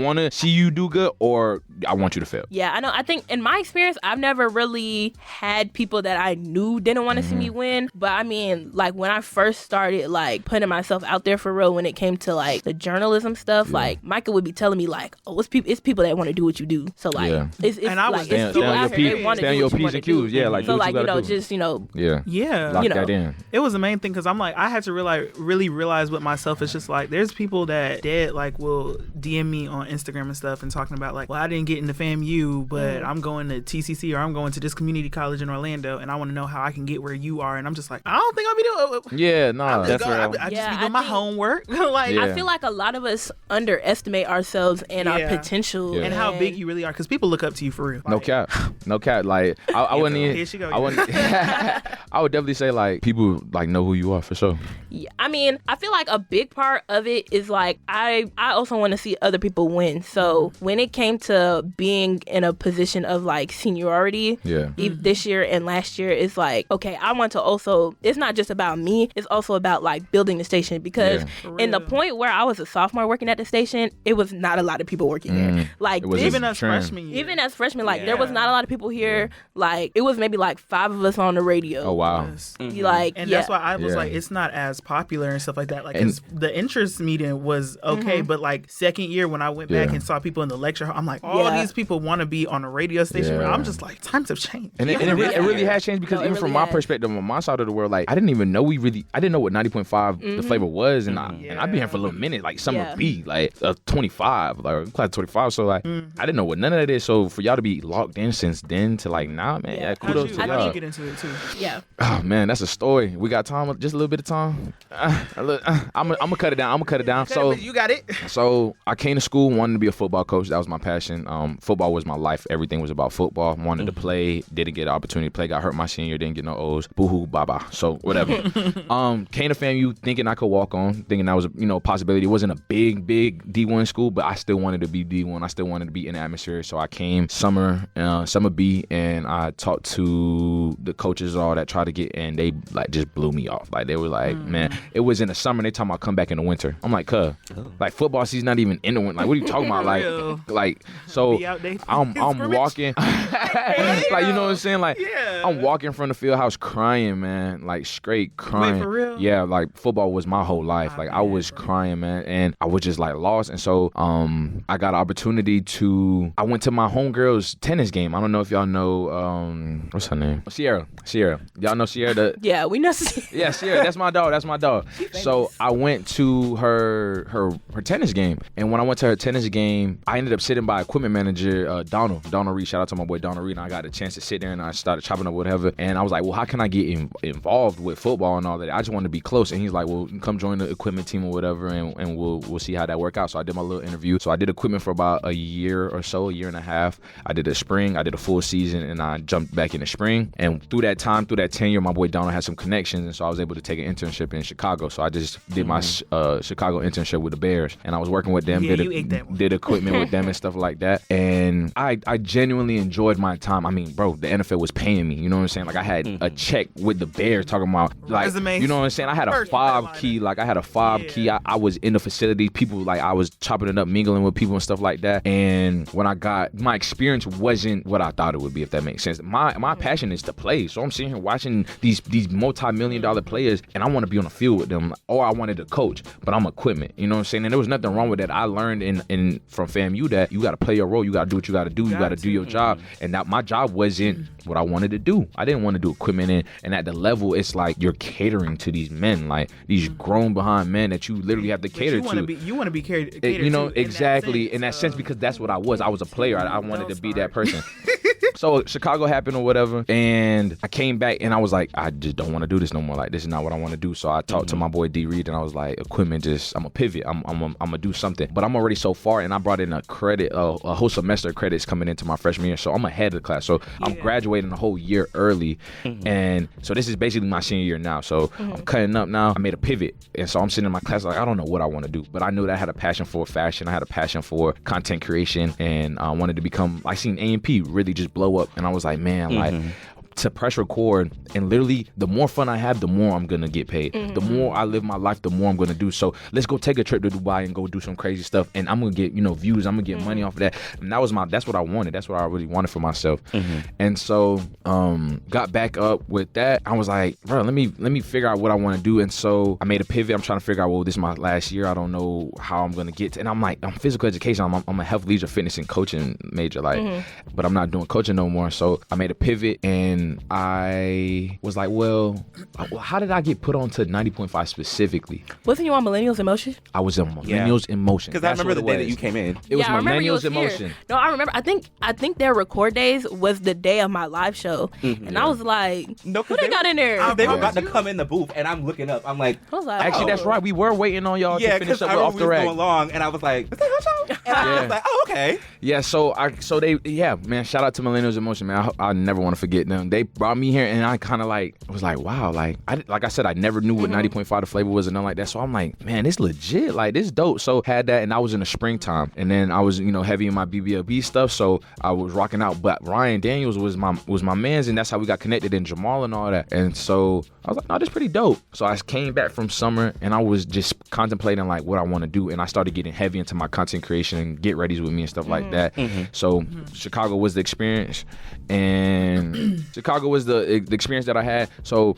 want to see you do good, good or I want you to fail. Yeah, I know. I think in my experience, I've never really had people that I knew didn't want to see me win. But I mean, like when I first started like putting myself out there for real when it came to like the journalism stuff, like Micah would be telling me like, oh, it's people that want to do what you do. So like, it's and I was like, it's people out here that want to do your what you P's and Q's. Yeah, like so like, you know, do. just, you know. Yeah. Lock that in. It was the main thing because I'm like, I had to really realize with myself, it's just like, there's people that like will DM me on Instagram and stuff and talking about like, well, I didn't get into FAMU, but I'm going to TCC or I'm going to this community college in Orlando and I want to know how I can get where you are. And I'm just like, I don't think I'll be doing. Yeah, nah. That's right. I just be doing my homework. Like, I feel like a lot of us underestimate ourselves and our potential and how big you really are because people look up to you for real. Like, no cap. Like I wouldn't even. Here she go. I wouldn't. I would definitely say like people like know who you are for sure. Yeah, I mean, I feel like a big part of it is like I also want to see other people win. So when it came to being in a position of like seniority, this year and last year, it's like, okay, I want to also. It's not just about me. It's also about like building the station because in the point where I was a sophomore working at the station, it was not a lot of people working there. Like even as freshmen, like there was not a lot of people here. Like it was maybe like 5 of us on the radio. Oh wow. Like that's why I was like, it's not as popular and stuff like that. Like the interest meeting was okay, but like second year when I went back and saw people in the lecture hall, I'm like, all of these people want to be on a radio station. But I'm just like, times have changed. And it really has changed because even from my perspective, on my side of the world, like I didn't even know I didn't know what 90.5 the flavor was, and I've been here for a little minute, like summer B, like 25, like class 25. So like I didn't know what none of that is. So for y'all to be locked in since then to like now, man, kudos to y'all. How did you get into it too? Yeah. Oh man, that's a story. We got time, just a little bit of time. I'm gonna cut it down. So you got it. So I came to school wanting to be a football coach. That was my passion. Football was my life. Everything was about football. Wanted to play. Didn't get an opportunity to play. Got hurt my senior. Didn't get no O's. Boo-hoo, bye-bye. So whatever. Came to FAMU thinking I could walk on. Thinking that was a possibility. It wasn't a big D1 school, but I still wanted to be D1. I still wanted to be in the atmosphere. So I came summer B, and I talked to the coaches all that tried to get, and they like just blew me off. Like they were like, man, it was in the summer. They talking about come back in the winter. I'm like, like football season not even in the winter. Like what are you talking about? Like so I'm walking. Like you know what I'm saying? Like I'm walking from the field house crying, man. Like straight crying. Wait, for real? Yeah, like football was my whole life. Like I was crying, man, and I was just like lost. And so I got an opportunity I went to my homegirl's tennis game. I don't know if y'all know what's her name? Sierra. Y'all know Sierra? Yeah, we know. Yeah, Sierra. That's my dog. So I went to her tennis game, and when I went to her tennis game, I ended up sitting by equipment manager Donald Reed. Shout out to my boy Donald Reed. And I got a chance to sit there and I started chopping up whatever. And I was like, well, how can I get involved with football and all that? I just want to be close. And he's like, well, come join the equipment team or whatever, and we'll see how that work out. So I did my little interview. So I did equipment for about a year or so, a year and a half. I did a spring. I did a full season, and I jumped back in the spring. And through that tenure, my boy Donald had some connections, and so I was able to take an internship in Chicago. So I just did my Chicago internship with the Bears, and I was working with them, did equipment with them and stuff like that. And I genuinely enjoyed my time. I mean, bro, the NFL was paying me. You know what I'm saying? Like I had a check with the Bears talking about like, resumes. you know what I'm saying? I had a 5 key. Like I had a 5 key. I was in the facility. People like I was chopping it up, mingling with people and stuff like that. And when I got my experience wasn't what I thought it would be, if that makes sense. My passion is to play. So I'm sitting here watching these multi-million-dollar players, and I want to be on the field with them, or I wanted to coach, but I'm equipment. You know what I'm saying? And there was nothing wrong with that. I learned in from FAMU that you got to play your role. You got to do what you got to do. You got to do your job. And that my job wasn't what I wanted to do. I didn't want to do equipment, and at the level, it's like you're catering to these men, like these grown behind men that you literally have to cater to. You want to be catered you know, to exactly in that sense, because that's what I was. I was a player. I wanted to be that person. So Chicago happened or whatever, and I came back and I was like, I just don't want to do this no more. Like, this is not what I want to do. So I talked to my boy D Reed, and I was like, equipment, I'm a pivot. I'm gonna do something. But I'm already so far, and I brought in a whole semester of credits coming into my freshman year. So I'm ahead of the class. So I'm graduating a whole year early, and so this is basically my senior year now. So I'm cutting up now. I made a pivot, and so I'm sitting in my class like, I don't know what I want to do, but I knew that I had a passion for fashion. I had a passion for content creation, and I wanted to become. I seen A&P really just blow up, and I was like, man, like to press record, and literally the more fun I have, the more I'm gonna get paid. The more I live my life, the more I'm gonna do. So let's go take a trip to Dubai and go do some crazy stuff, and I'm gonna get views. I'm gonna get money off of that. And that's what I wanted. That's what I really wanted for myself. And so got back up with that. I was like, bro, let me figure out what I want to do. And so I made a pivot. I'm trying to figure out, well, this is my last year. I don't know how I'm gonna get to, and I'm like, I'm physical education. I'm a health, leisure, fitness, and coaching major, like, but I'm not doing coaching no more. So I made a pivot, and I was like, well, how did I get put on to 90.5 specifically? Wasn't you on Millennials in Motion? I was on Millennials in Motion. Because I remember the day that you came in. It was Millennials in Motion. No, I remember. I think their record days was the day of my live show, and I was like, no, who they got in there? They were about to come in the booth, and I'm looking up. I'm like, actually, that's right. We were waiting on y'all to finish up with Off the Rack. Going long, and I was like, is that Huncho? And I was like, oh, okay. Yeah, so man, shout out to Millennials in Motion, man. I never want to forget them. They brought me here, and I kind of was like, wow, like I said, I never knew what 90.5 the flavor was and nothing like that. So I'm like, man, this legit, like this dope. So had that, and I was in the springtime, and then I was heavy in my BBLB stuff, so I was rocking out. But Ryan Daniels was my man's, and that's how we got connected, and Jamal and all that. And so I was like, no, this is pretty dope. So I came back from summer, and I was just contemplating like what I want to do, and I started getting heavy into my content creation and get readies with me and stuff like that. So Chicago was the experience, and Chicago was the experience that I had. So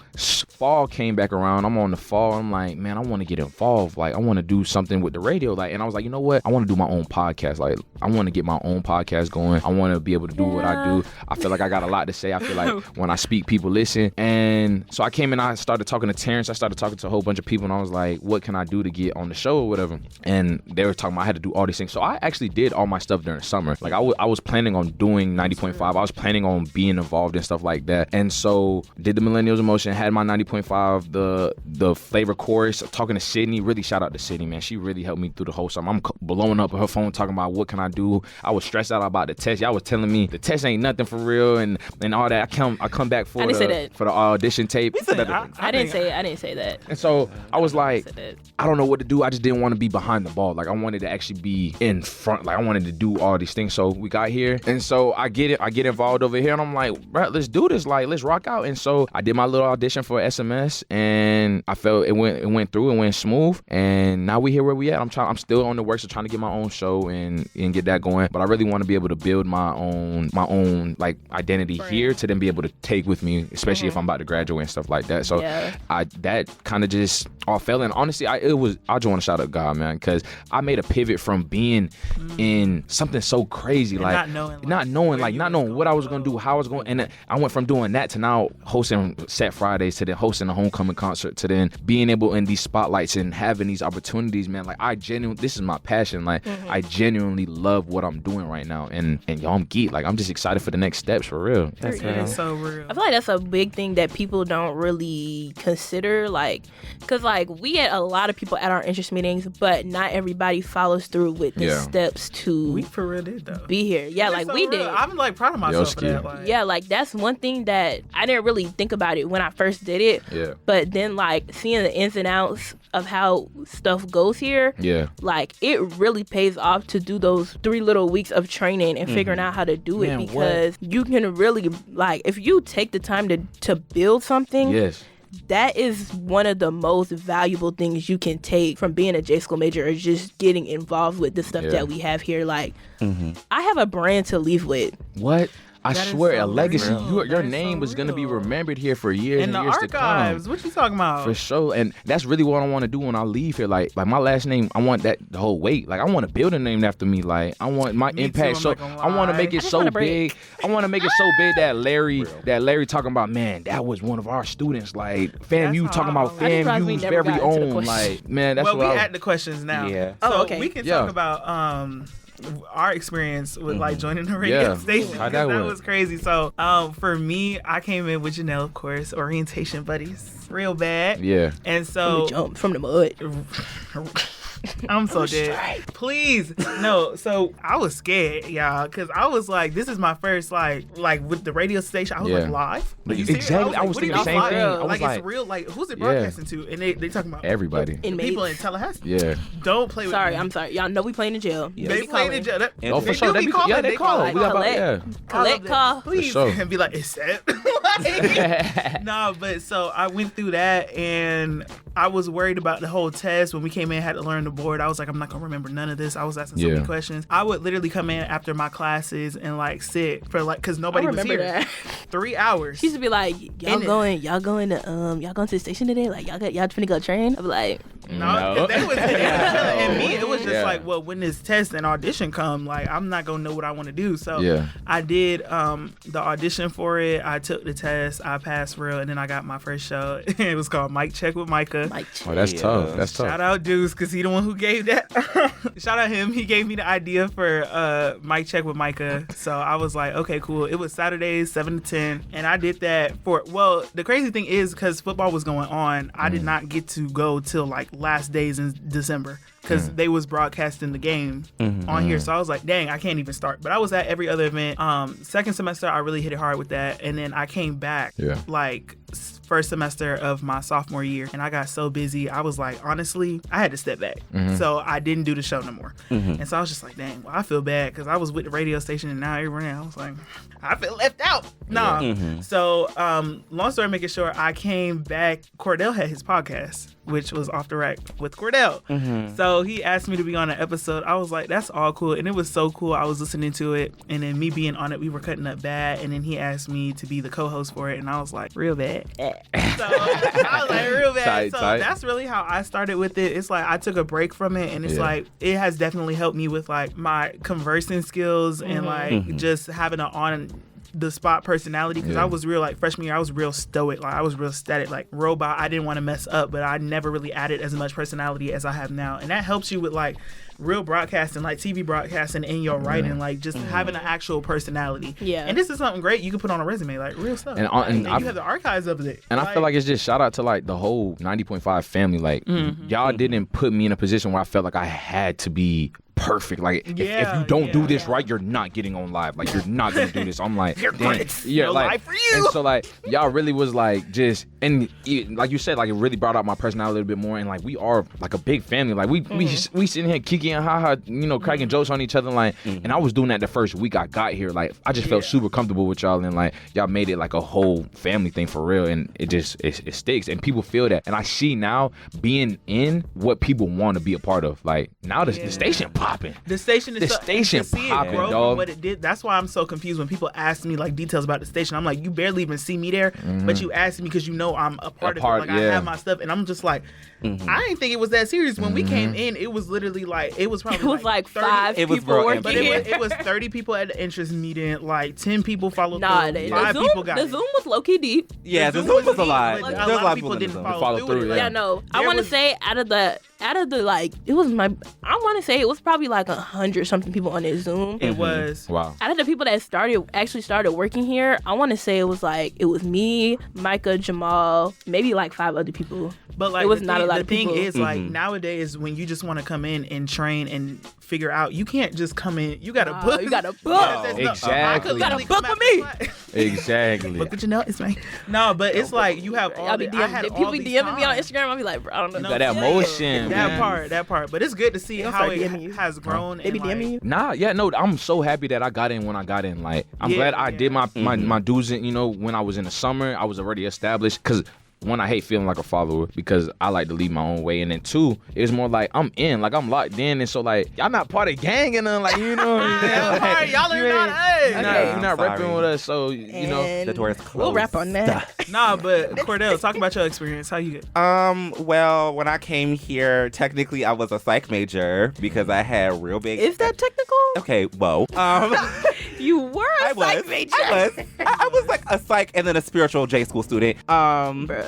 fall came back around. I'm on the fall. I'm like, man, I want to get involved. Like, I want to do something with the radio. Like, and I was like, you know what? I want to do my own podcast. Like, I want to get my own podcast going. I want to be able to do what I do. I feel like I got a lot to say. I feel like when I speak, people listen. And so I came and I started talking to Terrence. I started talking to a whole bunch of people, and I was like, what can I do to get on the show or whatever? And they were talking about I had to do all these things. So I actually did all my stuff during summer. Like, I was planning on doing 90.5. I was planning on being involved in stuff like that. And so did the Millennials in Motion, had my 90.5, the flavor chorus, talking to Sydney. Really shout out to Sydney, man. She really helped me through the whole summer. I'm blowing up her phone talking about what can I do. I was stressed out about the test. Y'all was telling me the test ain't nothing for real and all that. I come back for the audition tape. I didn't say that. And so I was like, I don't know what to do. I just didn't want to be behind the ball. Like, I wanted to actually be in front. Like, I wanted to do all these things. So we got here, and so I get involved over here, and I'm like, bro, let's do this. Like, let's rock out. And so I did my little audition for SMS, and I felt it went through and went smooth. And now we here where we at. I'm still on the works of trying to get my own show and get that going. But I really want to be able to build my own like identity here to then be able to take with me, especially if I'm about to graduate and stuff like that. So that kind of just all fell in. Honestly, I just want to shout out God, man, because I made a pivot from being in something so crazy, and like not knowing what I was gonna do, how I was going, and I went from doing that to now hosting Set Fridays, to then hosting a homecoming concert, to then being able in these spotlights and having these opportunities, man. Like, this is my passion. Like, I genuinely love what I'm doing right now, and y'all, I'm geek. Like, I'm just excited for the next steps, for real. That's so real. I feel like that's a big thing that people don't really consider, like, because like we had a lot of people at our interest meetings, but not everybody follows through with the steps to we for real did though be here. Yeah, like we did. I'm like proud of myself for that. Like. Yeah, like that's one thing that I didn't really think about it when I first did it. Yeah. But then like seeing the ins and outs of how stuff goes here, like it really pays off to do those 3 little weeks of training and figuring out how to do it, because you can really, like, if you take the time to build something, that is one of the most valuable things you can take from being a J school major, or just getting involved with the stuff that we have here. Like, I have a brand to leave with. What? I swear, a legacy. Your name was going to be remembered here for years and years to come. Archives. What you talking about? For sure. And that's really what I want to do when I leave here. Like my last name, I want that the whole weight. Like, I want to build a name after me. Like, I want my impact. So I want to make it so big. I want to make it so big that Larry talking about, man, that was one of our students. Like, FAMU talking about FAMU's very own. Like, man, that's we at the questions now. Yeah. So we can talk about our experience with like joining the radio station, because that was crazy. So for me, I came in with Janelle, of course, orientation buddies, real bad. Yeah. From And so the jump, from the mud. I'm so dead. Please. No, so I was scared, y'all, because I was like, this is my first, like with the radio station, I was like, live? Exactly. I was thinking the same thing. I was like, it's real, like, who's it broadcasting to? And they talking about everybody. People in Tallahassee. Yeah. Don't play with me. I'm sorry. Y'all know we playing in jail. They playing in jail. For sure. They call. Collect call. Please. And be like, it's set. No, but so I went through that and I was worried about the whole test. When we came in, had to learn the board. I was like, I'm not gonna remember none of this. I was asking so many questions. I would literally come in after my classes and like sit for like, cause nobody was here. That. 3 hours. She used to be like, y'all going to the station today? Like y'all finna go train? I'd be like, no. They was chilling. And me, it was just like, well, when this test and audition come, like I'm not gonna know what I want to do. So I did the audition for it. I took the test. I passed real, and then I got my first show. It was called Mic Check with Micah. Oh, that's tough. That's tough. Shout out Deuce, because he the one who gave that. Shout out him. He gave me the idea for Mic Check with Micah. So I was like, okay, cool. It was Saturdays, 7 to 10. And I did that well, the crazy thing is, because football was going on, I did not get to go till like last days in December. Because they was broadcasting the game on here. So I was like, dang, I can't even start. But I was at every other event. Second semester, I really hit it hard with that. And then I came back like first semester of my sophomore year. And I got so busy. I was like, honestly, I had to step back. So I didn't do the show no more. And so I was just like, dang, well, I feel bad. Because I was with the radio station and now everyone else. I was like, I feel left out. Nah. So long story making short, I came back. Cordell had his podcast, which was Off the Rack with Cordell. So he asked me to be on an episode. I was like, that's all cool. And it was so cool. I was listening to it. And then me being on it, we were cutting up bad. And then he asked me to be the co-host for it. And I was like, real bad. So I was like, real bad. Tight. That's really how I started with it. It's like I took a break from it. And it's like, it has definitely helped me with like my conversing skills and like just having an on the spot personality, because I was real like freshman year I was real stoic, like I was real static, like robot. I didn't want to mess up, but I never really added as much personality as I have now, and that helps you with like real broadcasting, like TV broadcasting and your writing, like just having an actual personality. And this is something great you can put on a resume, like real stuff. And you have the archives of it. And I feel like it's just shout out to like the whole 90.5 family. Like y'all didn't put me in a position where I felt like I had to be perfect. Like if you don't do this right, you're not getting on live. Like you're not gonna do this. I'm like, no like live for you. And so like y'all really was like just, and like you said, like it really brought out my personality a little bit more. And like we are like a big family. Like we sitting here kicking and haha, cracking jokes on each other. Like and I was doing that the first week I got here. Like I just felt super comfortable with y'all, and like y'all made it like a whole family thing for real. And it just it sticks, and people feel that. And I see now being in what people want to be a part of. Like now the station popping. The station is popping, dog. dog. What it did. That's why I'm so confused when people ask me like details about the station. I'm like, you barely even see me there, but you ask me because you know I'm a part of it. Like I have my stuff, and I'm just like, I didn't think it was that serious. When we came in, it was literally like it was probably like 30, 5 people working. But it was 30 people at the interest meeting. Like 10 people followed through. 5 people got the it. Zoom was low key deep. Yeah, the Zoom was a lot. Like, a lot of people didn't follow through. Yeah, no. I want to say out of the like, it was I want to say it was probably like 100 something people on this Zoom. It was. Wow. Out of the people that actually started working here, I want to say it was me, Micah, Jamal, maybe like 5 other people. But like it was not a lot of people. The thing is, like nowadays, when you just want to come in and train and figure out, you can't just come in. You got to book. You got to book. Exactly. You got to book with me. Exactly. Book with Janelle Ismay. No, but it's like you have all. People be DMing me on Instagram. I'll be like, bro, I don't know. You got that motion. That part. But it's good to see how it has grown. They be DMing you. Nah, yeah, no. I'm so happy that I got in when I got in. Like, I'm glad I did my dues. When I was in the summer, I was already established. Because 1, I hate feeling like a follower because I like to lead my own way. And then 2, it's more like I'm in, like I'm locked in. And so like, y'all not part of gang and like, y'all are you're not repping with us. So, the door is closed. We'll rap on that. Nah, but Cordell, talk about your experience. How you get? Well, when I came here, technically I was a psych major because I had real big. Is that technical? Okay, whoa. You were a psych major. I was like a psych and then a spiritual J school student.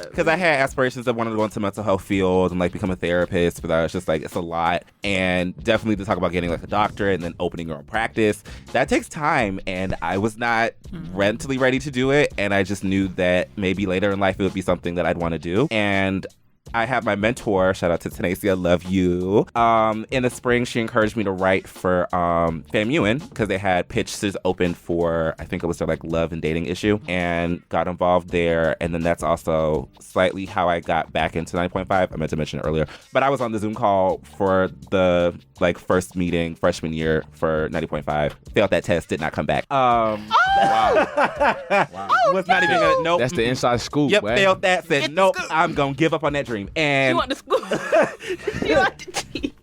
Because I had aspirations of wanting to go into mental health field and like become a therapist, but I was just like, it's a lot. And definitely to talk about getting like a doctorate and then opening your own practice, that takes time. And I was not mentally ready to do it. And I just knew that maybe later in life it would be something that I'd want to do. And I have my mentor, shout out to Tenacia, love you. In the spring, she encouraged me to write for FAMUN because they had pitches open for, I think it was their like love and dating issue, and got involved there. And then that's also slightly how I got back into 90.5. I meant to mention it earlier, but I was on the Zoom call for the like first meeting freshman year for 90.5. Failed that test, did not come back. Was not even gonna. Nope. That's the inside scoop. Yep, boy. failed that. Said nope. I'm gonna give up on that dream. And You want the school? You want the tea?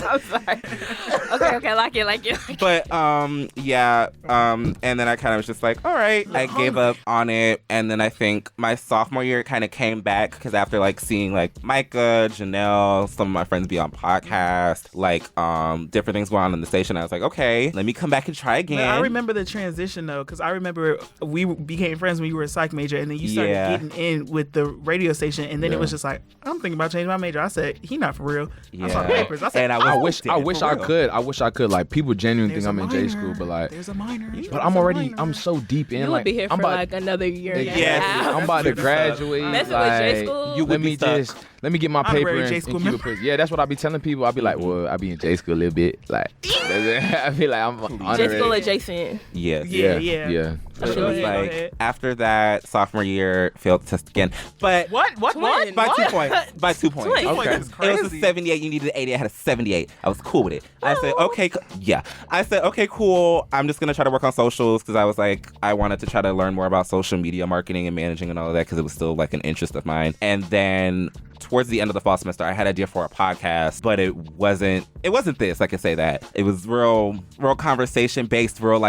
I'm sorry. Okay, like it. But and then I kind of was just like, all right, I gave up on it. And then I think my sophomore year kind of came back because after like seeing like Micah, Janelle, some of my friends be on podcasts, like different things going on in the station, I was like, okay, let me come back and try again. Man, I remember the transition though, because I remember we became friends when you were a psych major, and then you started getting in with the radio station, and then it was just like, I'm thinking about changing my major. I said, he not for real. I saw papers. I said, and I wish I could. Like, people genuinely think I'm in J school, but like, there's a minor. But I'm so deep in. You like, would be here for like another year. I'm about to graduate. Messing like, with J school. Let me get my paper and J school keep it pushing. Yeah, that's what I be telling people. I be like, well, I be in J school a little bit. Like, I feel like I'm J school adjacent. Yeah. Go ahead. After that, sophomore year, failed the test again. But What? By 2 points. By 2 points. Okay. It was a 78. You needed an 80. I had a 78. I was cool with it. I said, okay, cool. I'm just going to try to work on socials because I was like, I wanted to try to learn more about social media marketing and managing and all of that because it was still like an interest of mine. And then towards the end of the fall semester, I had an idea for a podcast, but it wasn't this. I can say that. It was real conversation based, real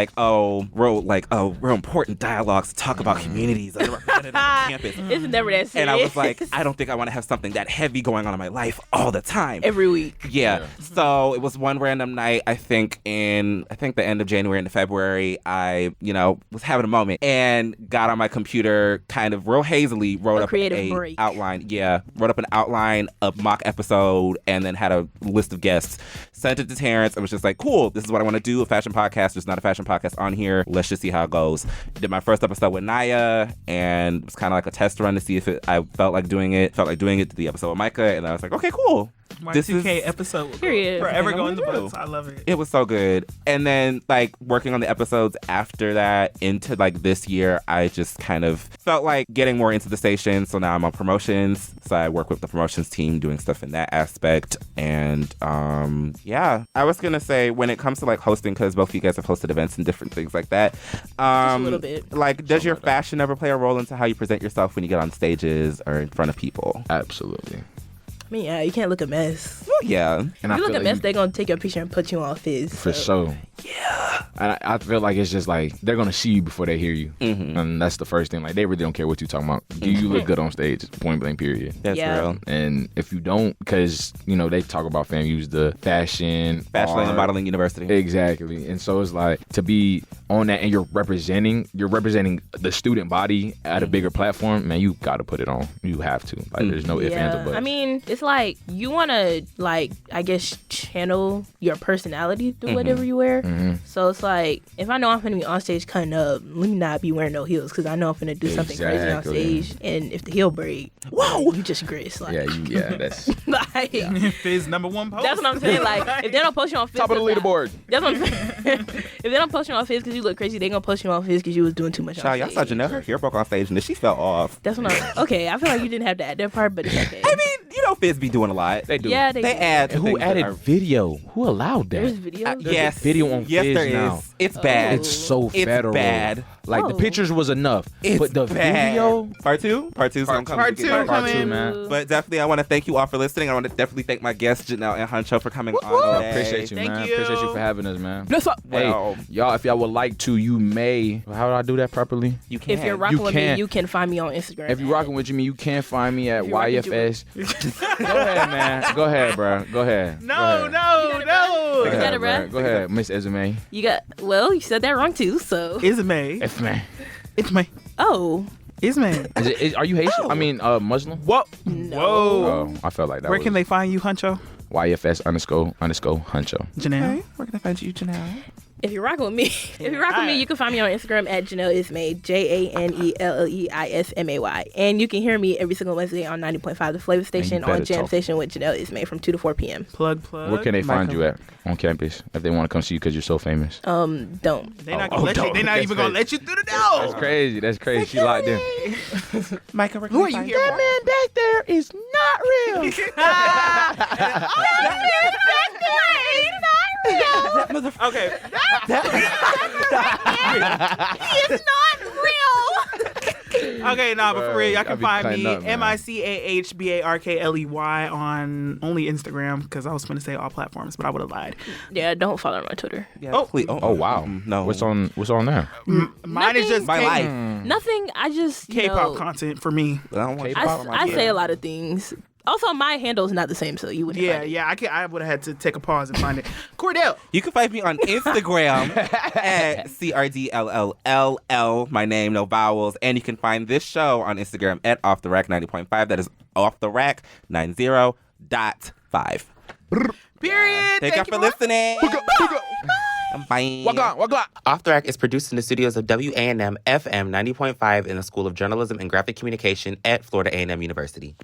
important dialogues to talk about communities underrepresented on campus. It's never that serious. And I was like, I don't think I want to have something that heavy going on in my life all the time. Every week. Yeah. So it was one random night, I think the end of January into February, I, was having a moment and got on my computer kind of real hazily, wrote up an outline. Yeah. Wrote up an outline, a mock episode, and then had a list of guests. Sent it to Terrence and was just like, cool, this is what I want to do, a fashion podcast. There's not a fashion podcast on here. Let's just see how it goes. Did my first episode with Naya, and it was kind of like a test run to see if I felt like doing it. Felt like doing it to the episode with Micah, and I was like, okay, cool. My 2K episode. Period. Forever go in the books. I love it. It was so good. And then like working on the episodes after that into like this year, I just kind of felt like getting more into the station. So now I'm on promotions. So I work with the promotions team doing stuff in that aspect. And I was going to say when it comes to like hosting, because both of you guys have hosted events and different things like that. Just a little bit. Like, does your fashion ever play a role into how you present yourself when you get on stages or in front of people? Absolutely. I mean, yeah, you can't look a mess. Well, yeah. And if you look a mess, they're going to take your picture and put you on Fizz. For sure. Yeah. And I feel like it's just like they're going to see you before they hear you. Mm-hmm. And that's the first thing. Like, they really don't care what you're talking about. Do you look good on stage? Point blank, period. That's real. And if you don't, because, they talk about use the fashion and modeling university. Exactly. And so it's like to be on that and you're representing the student body at a bigger platform, man, you got to put it on. You have to. Like, there's no ifs, ands, or buts. I mean, it's like you want to, like, I guess, channel your personality through whatever you wear. Mm-hmm. So it's like, if I know I'm going to be on stage cutting up, let me not be wearing no heels because I know I'm going to do something crazy on stage. And if the heel break, whoa, you just grist. Like, that's... like, Fizz #1 post. That's what I'm saying. Like, if they don't post you on Fizz... Top of the leaderboard. That's what I'm saying. If they don't post you on Fizz because you look crazy, they going to post you on Fizz because you was doing too much on stage. Y'all saw Janelle, her hair broke on stage and then she fell off. That's what I'm... Okay, I feel like you didn't have to add that part, but it's okay. I mean, Fizz be doing a lot. They do. Yeah, they add. And who added video? Who allowed that? There's video? Yes. Video on Fizz there now. Is. It's bad. It's so federal. It's bad. Like, the pictures was enough. But the video... Part two? Part two's going to come. Part two, man. But definitely, I want to thank you all for listening. I want to definitely thank my guests, Janelle and Huncho, for coming on today. Appreciate you, man. Thank you. Appreciate you for having us, man. That's up. Hey, y'all, if y'all would like to, you may... How do I do that properly? You can. If you're rocking with me, you can find me on Instagram. If you're rocking with me, you can find me at YFS. Go ahead, man. Go ahead, bro. Go ahead. No. You got it, bro. Go ahead, Miss Ismay. You said that wrong too, so. Ismay. Oh. Ismay. Are you Haitian? I mean, Muslim? What? No. Whoa. Oh, I felt like that. Where can they find you, Huncho? YFS __ Huncho. Janelle. Where can I find you, Janelle? If you're rocking with me, you can find me on Instagram at Janelle Ismay, JANELLEISMAY. And you can hear me every single Wednesday on 90.5 The Flava Station on Jam Station with Janelle Ismay from 2 to 4 p.m. Plug. Where can they find you at on campus if they want to come see you because you're so famous? Don't. They're not gonna let you. They're not even gonna let you through the door. That's crazy. She locked in. Micah, who are you here for? That man back there is not real. Okay. He is not real. Okay, but for real, y'all can find me MICAHBARKLEY on only Instagram because I was going to say all platforms, but I would have lied. Yeah, don't follow my Twitter. Yeah, please. Oh wow. No. What's on there? Mine is just my life. Nothing. I just K-pop content for me. I don't want I say a lot of things. Also, my handle is not the same, so you wouldn't. I would have had to take a pause and find it. Cordell. You can find me on Instagram at CRDLLLL. My name, no vowels. And you can find this show on Instagram at Off the Rack 90.5. That is Off the Rack 90.5. Period. Thank you for listening. Bye. Wagwan. Off the Rack is produced in the studios of WANM-FM 90.5 in the School of Journalism and Graphic Communication at Florida A&M University.